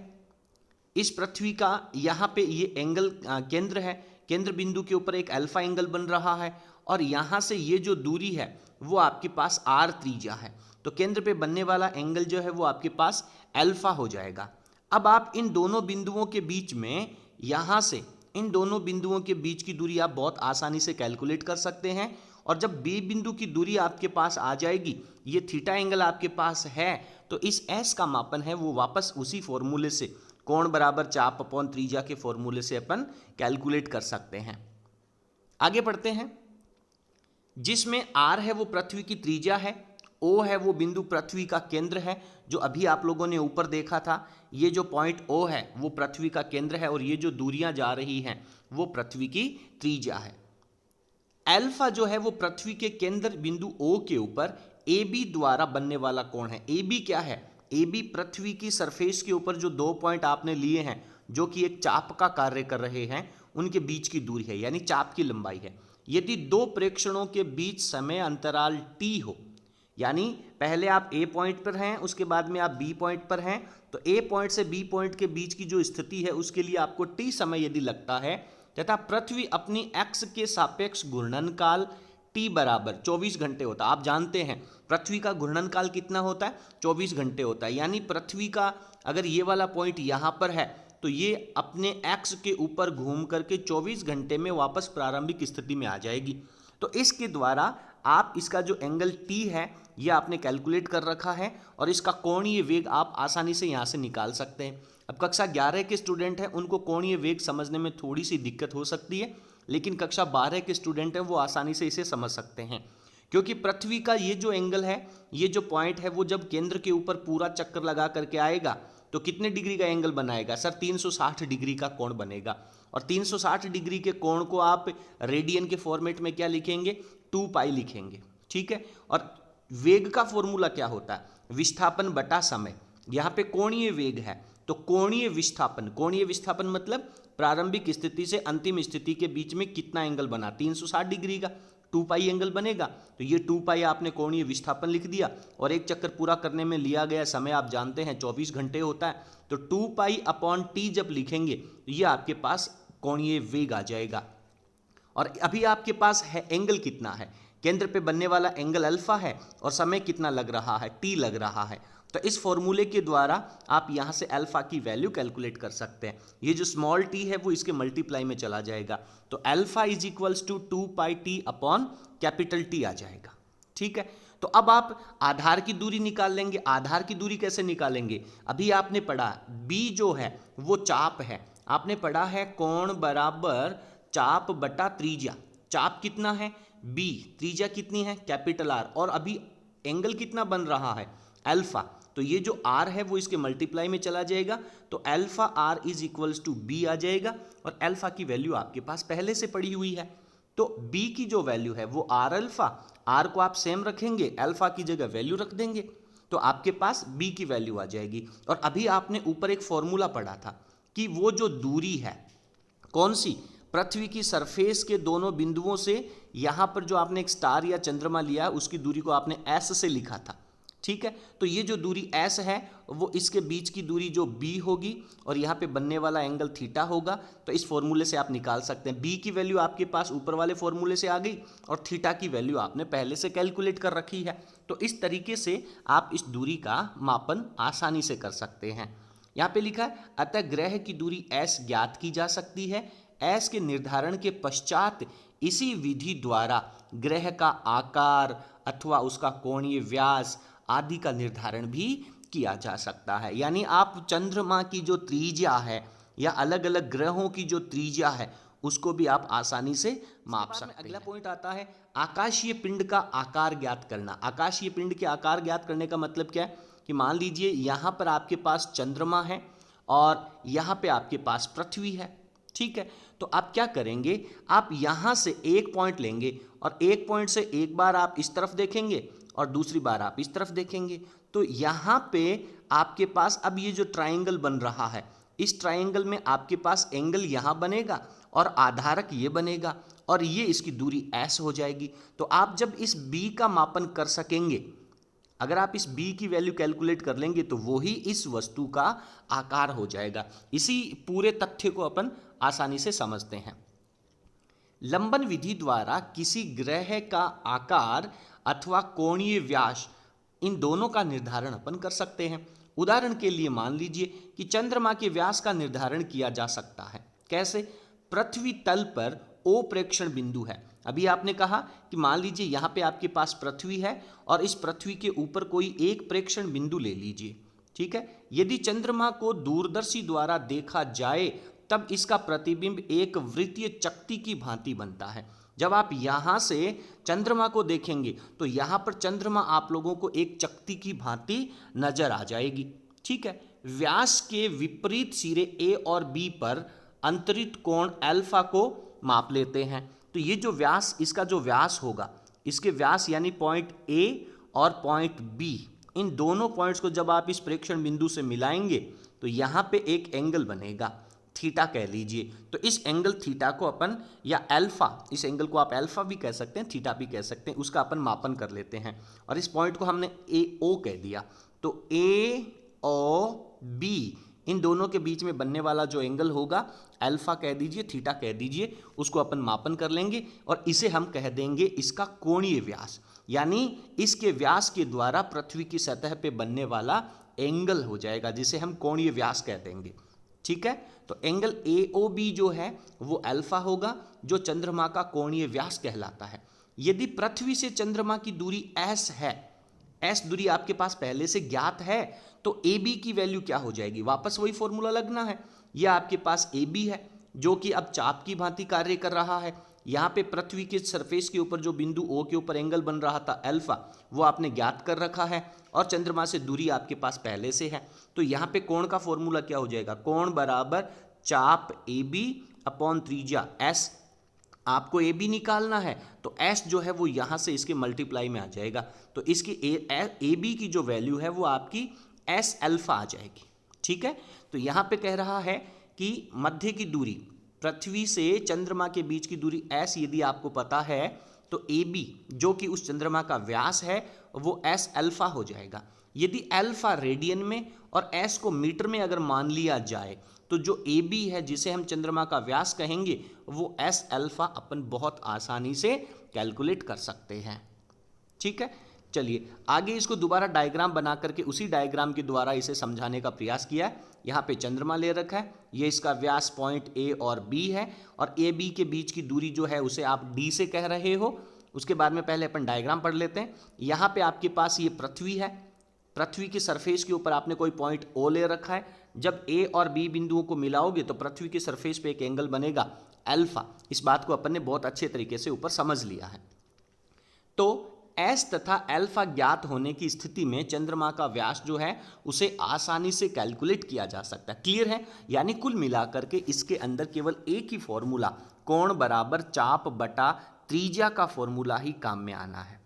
इस पृथ्वी का यहाँ पे ये एंगल केंद्र है, केंद्र बिंदु के ऊपर एक अल्फा एंगल बन रहा है, और यहाँ से ये जो दूरी है वो आपके पास r त्रिज्या है, तो केंद्र पे बनने वाला एंगल जो है वो आपके पास अल्फा हो जाएगा। अब आप इन दोनों बिंदुओं के बीच में, यहाँ से इन दोनों बिंदुओं के बीच की दूरी आप बहुत आसानी से कैलकुलेट कर सकते हैं, और जब बी बिंदु की दूरी आपके पास आ जाएगी, ये थीटा एंगल आपके पास है, तो इस एस का मापन है वो वापस उसी फॉर्मूले से, कोण बराबर चाप अपॉन त्रिज्या के फॉर्मूले से अपन कैलकुलेट कर सकते हैं। आगे बढ़ते हैं, जिसमें आर है वो पृथ्वी की त्रिज्या है, ओ है वो बिंदु पृथ्वी का केंद्र है, जो अभी आप लोगों ने ऊपर देखा था, ये जो पॉइंट ओ है वो पृथ्वी का केंद्र है, और ये जो दूरियां जा रही हैं वो पृथ्वी की त्रिज्या है। अल्फा जो है वो पृथ्वी के केंद्र बिंदु ओ के ऊपर ए बी द्वारा बनने वाला कोण है। ए बी क्या है, ए बी पृथ्वी की सरफेस के ऊपर जो दो पॉइंट आपने लिए हैं जो कि एक चाप का कार्य कर रहे हैं, उनके बीच की दूरी है, यानी चाप की लंबाई है। यदि दो प्रेक्षणों के बीच समय अंतराल टी हो, यानी पहले आप ए पॉइंट पर हैं उसके बाद में आप बी पॉइंट पर हैं, तो ए पॉइंट से बी पॉइंट के बीच की जो स्थिति है उसके लिए आपको टी समय यदि लगता है, तथा पृथ्वी अपनी एक्स के सापेक्ष घूर्णन काल टी बराबर 24 घंटे होता है। आप जानते हैं पृथ्वी का घूर्णन काल कितना होता है, 24 घंटे होता है, यानी पृथ्वी का अगर ये वाला पॉइंट यहाँ पर है तो ये अपने एक्स के ऊपर घूम करके 24 घंटे में वापस प्रारंभिक स्थिति में आ जाएगी। तो इसके द्वारा आप इसका जो एंगल टी है ये आपने कैलकुलेट कर रखा है, और इसका कोणीय वेग आप आसानी से यहाँ से निकाल सकते हैं। अब कक्षा 11 के स्टूडेंट हैं उनको कोणीय वेग समझने में थोड़ी सी दिक्कत हो सकती है, लेकिन कक्षा 12 के स्टूडेंट हैं वो आसानी से इसे समझ सकते हैं, क्योंकि पृथ्वी का ये जो एंगल है, ये जो पॉइंट है, वो जब केंद्र के ऊपर पूरा चक्कर लगा करके आएगा तो कितने डिग्री का एंगल बनाएगा सर, 360 डिग्री का कोण बनेगा। और 360 डिग्री के कोण को आप रेडियन के फॉर्मेट में क्या लिखेंगे, 2 पाई लिखेंगे, ठीक है। और वेग का फॉर्मूला क्या होता है, विस्थापन बटा समय। यहाँ पे कोणीय वेग है तो कोणीय विस्थापन मतलब प्रारंभिक स्थिति से अंतिम स्थिति के बीच में कितना एंगल बना, 360 डिग्री का 2 पाई एंगल बनेगा। तो ये 2 पाई आपने कोणीय विस्थापन लिख दिया, और एक चक्कर पूरा करने में लिया गया समय आप जानते हैं 24 घंटे होता है। तो 2 पाई अपॉन टी जब लिखेंगे तो ये आपके पास कोणीय वेग आ जाएगा। और अभी आपके पास है एंगल कितना है, केंद्र पे बनने वाला एंगल अल्फा है, और समय कितना लग रहा है, टी लग रहा है। तो इस फॉर्मूले के द्वारा आप यहाँ से अल्फा की वैल्यू कैलकुलेट कर सकते हैं। ये जो स्मॉल टी है वो इसके मल्टीप्लाई में चला जाएगा, तो alpha is equals to 2 pi T upon capital T आ जाएगा। ठीक है, तो अब आप आधार की दूरी निकाल लेंगे। आधार की दूरी कैसे निकालेंगे, अभी आपने पढ़ा बी जो है वो चाप है, आपने पढ़ा है कोण बराबर चाप बटा त्रिज्या। चाप कितना है बी, त्रिज्या कितनी है कैपिटल आर, और अभी एंगल कितना बन रहा है अल्फा, तो ये जो आर है वो इसके मल्टीप्लाई में चला जाएगा, तो alpha R is equals to B आ जाएगा। और अल्फा की वैल्यू आपके पास पहले से पड़ी हुई है, तो बी की जो वैल्यू है वो आर अल्फा, आर को आप सेम रखेंगे, अल्फा की जगह वैल्यू रख देंगे, तो आपके पास बी की वैल्यू आ जाएगी। और अभी आपने ऊपर एक फॉर्मूला पढ़ा था कि वो जो दूरी है कौन सी, पृथ्वी की सरफेस के दोनों बिंदुओं से यहाँ पर जो आपने एक स्टार या चंद्रमा लिया उसकी दूरी को आपने एस से लिखा था। ठीक है, तो ये जो दूरी एस है वो इसके बीच की दूरी जो बी होगी, और यहाँ पे बनने वाला एंगल थीटा होगा। तो इस फॉर्मूले से आप निकाल सकते हैं, बी की वैल्यू आपके पास ऊपर वाले फॉर्मूले से आ गई, और थीटा की वैल्यू आपने पहले से कैलकुलेट कर रखी है। तो इस तरीके से आप इस दूरी का मापन आसानी से कर सकते हैं। यहाँ पे लिखा है अतः ग्रह की दूरी एस ज्ञात की जा सकती है। एस के निर्धारण के पश्चात इसी विधि द्वारा ग्रह का आकार अथवा उसका कोणीय व्यास आदि का निर्धारण भी किया जा सकता है। यानी आप चंद्रमा की जो त्रिज्या है या अलग अलग ग्रहों की जो त्रिज्या है उसको भी आप आसानी से माप सकते हैं। अगला पॉइंट आता है आकाशीय पिंड का आकार ज्ञात करना। आकाशीय पिंड के आकार ज्ञात करने का मतलब क्या है कि मान लीजिए यहाँ पर आपके पास चंद्रमा है और यहाँ पे आपके पास पृथ्वी है। ठीक है, तो आप क्या करेंगे, आप यहाँ से एक पॉइंट लेंगे और एक पॉइंट से एक बार आप इस तरफ देखेंगे और दूसरी बार आप इस तरफ देखेंगे, तो यहाँ पे आपके पास अब ये जो ट्राइंगल बन रहा है, इस ट्राइंगल में आपके पास एंगल यहाँ बनेगा और आधारक ये बनेगा और ये इसकी दूरी एस हो जाएगी। तो आप जब इस बी का मापन कर सकेंगे, अगर आप इस b की वैल्यू कैलकुलेट कर लेंगे तो वो ही इस वस्तु का आकार हो जाएगा। इसी पूरे तथ्य को अपन आसानी से समझते हैं। लंबन विधि द्वारा किसी ग्रह का आकार अथवा कोणीय व्यास, इन दोनों का निर्धारण अपन कर सकते हैं। उदाहरण के लिए मान लीजिए कि चंद्रमा के व्यास का निर्धारण किया जा सकता है। कैसे, पृथ्वी तल पर ओ प्रेक्षण बिंदु है। अभी आपने कहा कि मान लीजिए यहाँ पे आपके पास पृथ्वी है और इस पृथ्वी के ऊपर कोई एक प्रेक्षण बिंदु ले लीजिए। ठीक है, यदि चंद्रमा को दूरदर्शी द्वारा देखा जाए तब इसका प्रतिबिंब एक वृत्तीय चक्ति की भांति बनता है। जब आप यहाँ से चंद्रमा को देखेंगे तो यहाँ पर चंद्रमा आप लोगों को एक चक्ति की भांति नजर आ जाएगी। ठीक है, व्यास के विपरीत सिरे ए और बी पर अंतरित कोण अल्फा को माप लेते हैं। तो ये जो व्यास, इसका जो व्यास होगा, इसके व्यास यानी पॉइंट ए और पॉइंट बी, इन दोनों पॉइंट्स को जब आप इस प्रेक्षण बिंदु से मिलाएंगे तो यहाँ पे एक एंगल बनेगा, थीटा कह लीजिए। तो इस एंगल थीटा को अपन, या अल्फा, इस एंगल को आप अल्फा भी कह सकते हैं, थीटा भी कह सकते हैं, उसका अपन मापन कर लेते हैं। और इस पॉइंट को हमने ए ओ कह दिया। तो ए ओ बी, इन दोनों के बीच में बनने वाला जो एंगल होगा, अल्फा कह दीजिए, थीटा कह दीजिए, उसको अपन मापन कर लेंगे और इसे हम कह देंगे इसका कोणीय व्यास, यानी इसके व्यास के द्वारा पृथ्वी की सतह पे बनने वाला एंगल हो जाएगा, जिसे हम कोणीय व्यास कह देंगे। ठीक है, तो एंगल AOB जो है वो अल्फा होगा, जो चंद्रमा का कोणीय व्यास कहलाता है। यदि पृथ्वी से चंद्रमा की दूरी S है, S दूरी आपके पास पहले से ज्ञात है, तो AB की वैल्यू क्या हो जाएगी, वापस वही फॉर्मूला लगना है। यह आपके पास AB है जो कि अब चाप की भांति कार्य कर रहा है। यहाँ पे पृथ्वी के सरफेस के ऊपर जो बिंदु O के ऊपर एंगल बन रहा था अल्फा, वो आपने ज्ञात कर रखा है और चंद्रमा से दूरी आपके पास पहले से है। तो यहाँ पे कोण का फॉर्मूला क्या हो जाएगा, कोण बराबर चाप AB अपॉन त्रिज्या S। आपको AB निकालना है तो S जो है वो यहाँ से इसके मल्टीप्लाई में आ जाएगा, तो इसकी AB की जो वैल्यू है वो आपकी S अल्फा आ जाएगी। ठीक है, तो यहां पे कह रहा है कि मध्य की दूरी, पृथ्वी से चंद्रमा के बीच की दूरी एस यदि आपको पता है तो ए बी जो कि उस चंद्रमा का व्यास है वो एस अल्फा हो जाएगा। यदि अल्फा रेडियन में और एस को मीटर में अगर मान लिया जाए तो जो ए बी है जिसे हम चंद्रमा का व्यास कहेंगे वो एस अल्फा अपन बहुत आसानी से कैलकुलेट कर सकते हैं। ठीक है, चलिए आगे इसको दोबारा डायग्राम बना करके उसी डायग्राम के द्वारा इसे समझाने का प्रयास किया है। यहाँ पे चंद्रमा ले रखा है, ये इसका व्यास पॉइंट ए और बी है और ए बी के बीच की दूरी जो है उसे आप डी से कह रहे हो। उसके बाद में पहले अपन डायग्राम पढ़ लेते हैं। यहाँ पे आपके पास ये पृथ्वी है, पृथ्वी की सरफेस के ऊपर आपने कोई पॉइंट ओ ले रखा है। जब ए और बी बिंदुओं को मिलाओगे तो पृथ्वी की सरफेस पे एक एंगल बनेगा अल्फा। इस बात को अपन ने बहुत अच्छे तरीके से ऊपर समझ लिया है। तो एस तथा अल्फा ज्ञात होने की स्थिति में चंद्रमा का व्यास जो है उसे आसानी से कैलकुलेट किया जा सकता है। क्लियर है, यानी कुल मिलाकर के इसके अंदर केवल एक ही फॉर्मूला कोण बराबर चाप बटा त्रिज्या का फॉर्मूला ही काम में आना है।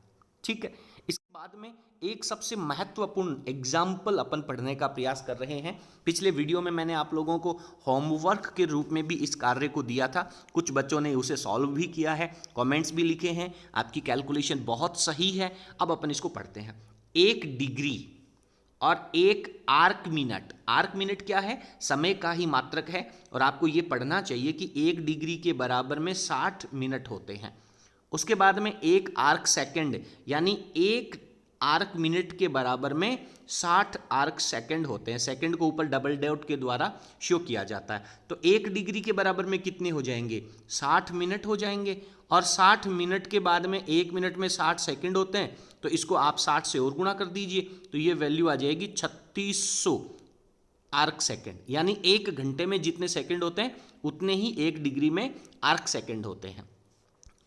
ठीक है, इसके बाद में एक सबसे महत्वपूर्ण एग्जाम्पल अपन पढ़ने का प्रयास कर रहे हैं। पिछले वीडियो में मैंने आप लोगों को होमवर्क के रूप में भी इस कार्य को दिया था, कुछ बच्चों ने उसे सॉल्व भी किया है, कमेंट्स भी लिखे हैं, आपकी कैलकुलेशन बहुत सही है। अब अपन इसको पढ़ते हैं। 1 डिग्री और 1 आर्क मिनट। आर्क मिनट क्या है? समय का ही मात्रक है और आपको ये पढ़ना चाहिए कि 1 डिग्री के बराबर में 60 मिनट होते हैं। उसके बाद में 1 आर्क सेकंड, यानी 1 आर्क मिनट के बराबर में 60 आर्क सेकंड होते हैं। सेकंड को ऊपर डबल डॉट के द्वारा शो किया जाता है। तो 1 डिग्री के बराबर में कितने हो जाएंगे? 60 मिनट हो जाएंगे। और 60 मिनट के बाद में 1 मिनट में 60 सेकंड होते हैं, तो इसको आप 60 से और गुणा कर दीजिए तो ये वैल्यू आ जाएगी 3600 आर्क सेकंड। यानी 1 घंटे में जितने सेकंड होते हैं उतने ही 1 डिग्री में आर्क सेकंड होते हैं।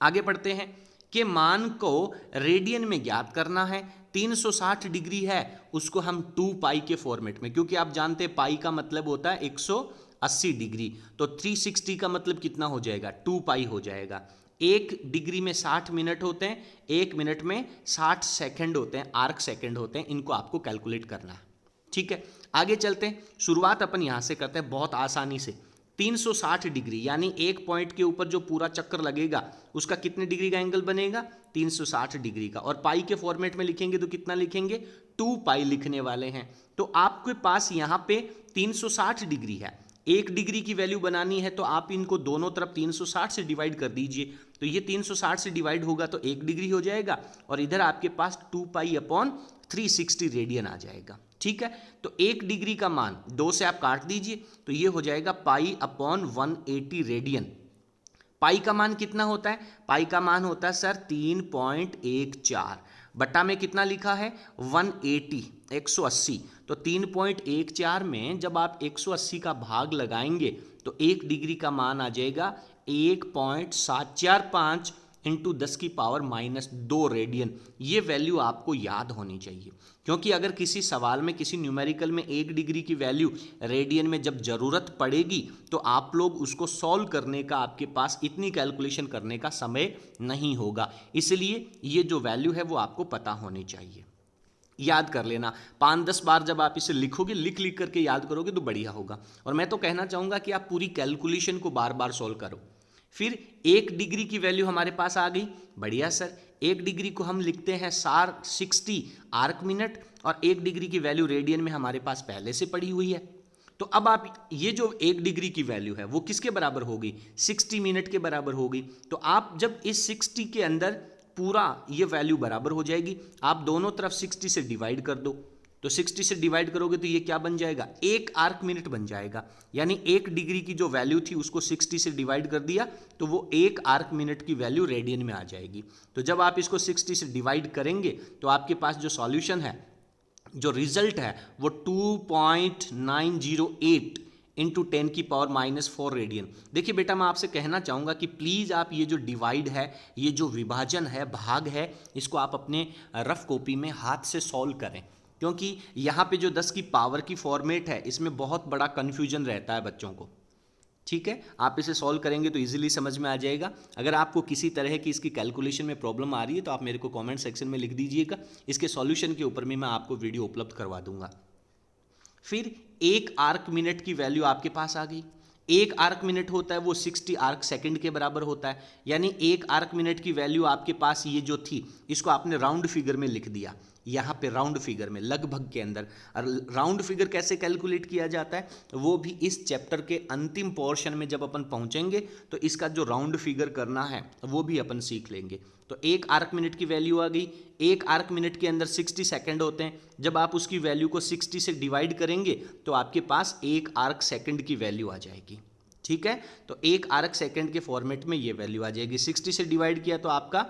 आगे बढ़ते हैं कि मान को रेडियन में ज्ञात करना है। 360 डिग्री है, उसको हम 2 पाई के फॉर्मेट में, क्योंकि आप जानते हैं पाई का मतलब होता है 180 डिग्री, तो 360 का मतलब कितना हो जाएगा? 2 पाई हो जाएगा। 1 डिग्री में 60 मिनट होते हैं, 1 मिनट में 60 सेकंड होते हैं, आर्क सेकंड होते हैं। इनको आपको कैलकुलेट करना है। ठीक है, आगे चलते हैं। शुरुआत अपन यहां से करते हैं बहुत आसानी से। 360 डिग्री यानी एक पॉइंट के ऊपर जो पूरा चक्कर लगेगा उसका कितने डिग्री का एंगल बनेगा? 360 डिग्री का। और पाई के फॉर्मेट में लिखेंगे तो कितना लिखेंगे? 2 पाई लिखने वाले हैं। तो आपके पास यहाँ पे 360 डिग्री है। 1 डिग्री की वैल्यू बनानी है तो आप इनको दोनों तरफ 360 से डिवाइड कर दीजिए। तो ये 360 से डिवाइड होगा तो 1 डिग्री हो जाएगा और इधर आपके पास 2 पाई अपॉन 360 रेडियन आ जाएगा। ठीक है, तो 1 डिग्री का मान 2 से आप काट दीजिए तो ये हो जाएगा पाई अपॉन 180 रेडियन। पाई का मान कितना होता है? पाई का मान होता है सर 3.14। बट्टा में कितना लिखा है? 180, 180। तो 3.14 में जब आप 180 का भाग लगाएंगे तो 1 डिग्री का मान आ जाएगा 1.745 इंटू 10 की पावर -2 रेडियन। ये वैल्यू आपको याद होनी चाहिए, क्योंकि अगर किसी सवाल में किसी न्यूमेरिकल में 1 डिग्री की वैल्यू रेडियन में जब ज़रूरत पड़ेगी तो आप लोग उसको सॉल्व करने का, आपके पास इतनी कैलकुलेशन करने का समय नहीं होगा। इसलिए ये जो वैल्यू है वो आपको पता होनी चाहिए। याद कर लेना, 5-10 बार जब आप इसे लिखोगे, लिख लिख करके याद करोगे तो बढ़िया होगा। और मैं तो कहना चाहूँगा कि आप पूरी कैलकुलेशन को बार बार सॉल्व करो। फिर 1 डिग्री की वैल्यू हमारे पास आ गई। बढ़िया सर, 1 डिग्री को हम लिखते हैं 60 आर्क मिनट और 1 डिग्री की वैल्यू रेडियन में हमारे पास पहले से पड़ी हुई है। तो अब आप ये जो 1 डिग्री की वैल्यू है वो किसके बराबर होगी? 60 मिनट के बराबर होगी। तो आप जब इस 60 के अंदर पूरा ये वैल्यू बराबर हो जाएगी, आप दोनों तरफ 60 से डिवाइड कर दो। तो 60 से डिवाइड करोगे तो ये क्या बन जाएगा? 1 आर्क मिनट बन जाएगा। यानी 1 डिग्री की जो वैल्यू थी उसको 60 से डिवाइड कर दिया तो वो 1 आर्क मिनट की वैल्यू रेडियन में आ जाएगी। तो जब आप इसको 60 से डिवाइड करेंगे तो आपके पास जो सॉल्यूशन है, जो रिजल्ट है वो 2.908 इंटू 10 की पावर -4 रेडियन। देखिए बेटा, मैं आपसे कहना चाहूँगा कि प्लीज़ आप ये जो डिवाइड है, ये जो विभाजन है, भाग है, इसको आप अपने रफ कॉपी में हाथ से सॉल्व करें, क्योंकि यहाँ पे जो 10 की पावर की फॉर्मेट है इसमें बहुत बड़ा कन्फ्यूजन रहता है बच्चों को। ठीक है, आप इसे सॉल्व करेंगे तो इजीली समझ में आ जाएगा। अगर आपको किसी तरह की इसकी कैलकुलेशन में प्रॉब्लम आ रही है तो आप मेरे को कमेंट सेक्शन में लिख दीजिएगा। इसके सॉल्यूशन के ऊपर में मैं आपको वीडियो उपलब्ध करवा दूंगा। फिर 1 आर्क मिनट की वैल्यू आपके पास आ गई। 1 आर्क मिनट होता है वो 60 आर्क सेकंड के बराबर होता है, यानी 1 आर्क मिनट की वैल्यू आपके पास ये जो थी, इसको आपने राउंड फिगर में लिख दिया, यहाँ पे राउंड फिगर में लगभग के अंदर। और राउंड फिगर कैसे कैलकुलेट किया जाता है वो भी इस चैप्टर के अंतिम पोर्शन में जब अपन पहुंचेंगे तो इसका जो राउंड फिगर करना है वो भी अपन सीख लेंगे। तो 1 आर्क मिनट की वैल्यू आ गई। 1 आर्क मिनट के अंदर 60 सेकंड होते हैं, जब आप उसकी वैल्यू को 60 से डिवाइड करेंगे तो आपके पास 1 आर्क सेकंड की वैल्यू आ जाएगी। ठीक है, तो 1 आर्क सेकंड के फॉर्मेट में ये वैल्यू आ जाएगी। 60 से डिवाइड किया तो आपका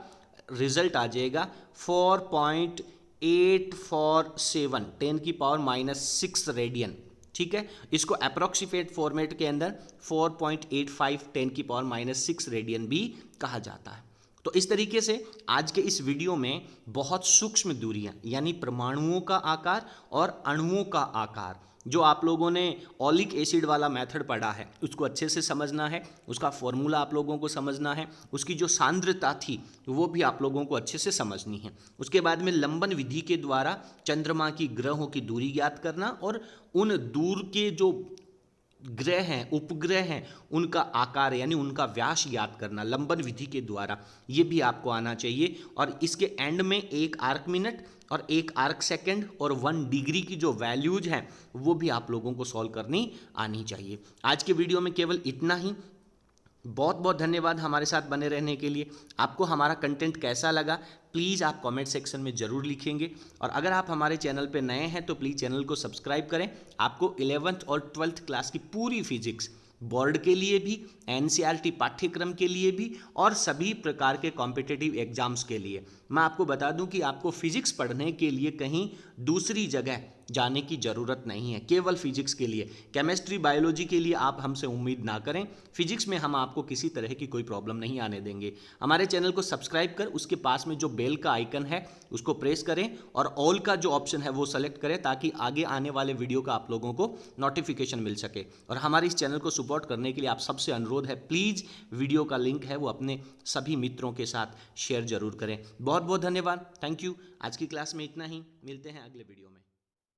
रिजल्ट आ जाएगा 4.847 10⁻⁻6 रेडियन। ठीक है, इसको अप्रोक्सीमेट फॉर्मेट के अंदर 4.85 10⁻⁻6 रेडियन भी कहा जाता है। तो इस तरीके से आज के इस वीडियो में बहुत सूक्ष्म दूरियां यानी परमाणुओं का आकार और अणुओं का आकार, जो आप लोगों ने ओलिक एसिड वाला मेथड पढ़ा है उसको अच्छे से समझना है, उसका फॉर्मूला आप लोगों को समझना है, उसकी जो सांद्रता थी वो भी आप लोगों को अच्छे से समझनी है। उसके बाद में लंबन विधि के द्वारा चंद्रमा की ग्रहों की दूरी ज्ञात करना और उन दूर के जो ग्रह हैं, उपग्रह हैं, उनका आकार यानी उनका व्यास ज्ञात करना लंबन विधि के द्वारा, ये भी आपको आना चाहिए। और इसके एंड में 1 आर्क मिनट और 1 आर्क सेकंड और 1 डिग्री की जो वैल्यूज हैं वो भी आप लोगों को सॉल्व करनी आनी चाहिए। आज के वीडियो में केवल इतना ही। बहुत बहुत धन्यवाद हमारे साथ बने रहने के लिए। आपको हमारा कंटेंट कैसा लगा प्लीज़ आप कमेंट सेक्शन में ज़रूर लिखेंगे, और अगर आप हमारे चैनल पे नए हैं तो प्लीज़ चैनल को सब्सक्राइब करें। आपको 11th और 12th क्लास की पूरी फिजिक्स बोर्ड के लिए भी, एनसीईआरटी पाठ्यक्रम के लिए भी और सभी प्रकार के कॉम्पिटिटिव एग्जाम्स के लिए, मैं आपको बता दूं कि आपको फिजिक्स पढ़ने के लिए कहीं दूसरी जगह जाने की ज़रूरत नहीं है, केवल फिजिक्स के लिए। केमिस्ट्री बायोलॉजी के लिए आप हमसे उम्मीद ना करें, फिजिक्स में हम आपको किसी तरह की कोई प्रॉब्लम नहीं आने देंगे। हमारे चैनल को सब्सक्राइब कर उसके पास में जो बेल का आइकन है उसको प्रेस करें और ऑल का जो ऑप्शन है वो सेलेक्ट करें, ताकि आगे आने वाले वीडियो का आप लोगों को नोटिफिकेशन मिल सके। और हमारे इस चैनल को सपोर्ट करने के लिए आप सबसे अनुरोध है, प्लीज़ वीडियो का लिंक है वो अपने सभी मित्रों के साथ शेयर जरूर करें। बहुत बहुत धन्यवाद, थैंक यू। आज की क्लास में इतना ही, मिलते हैं अगले वीडियो में।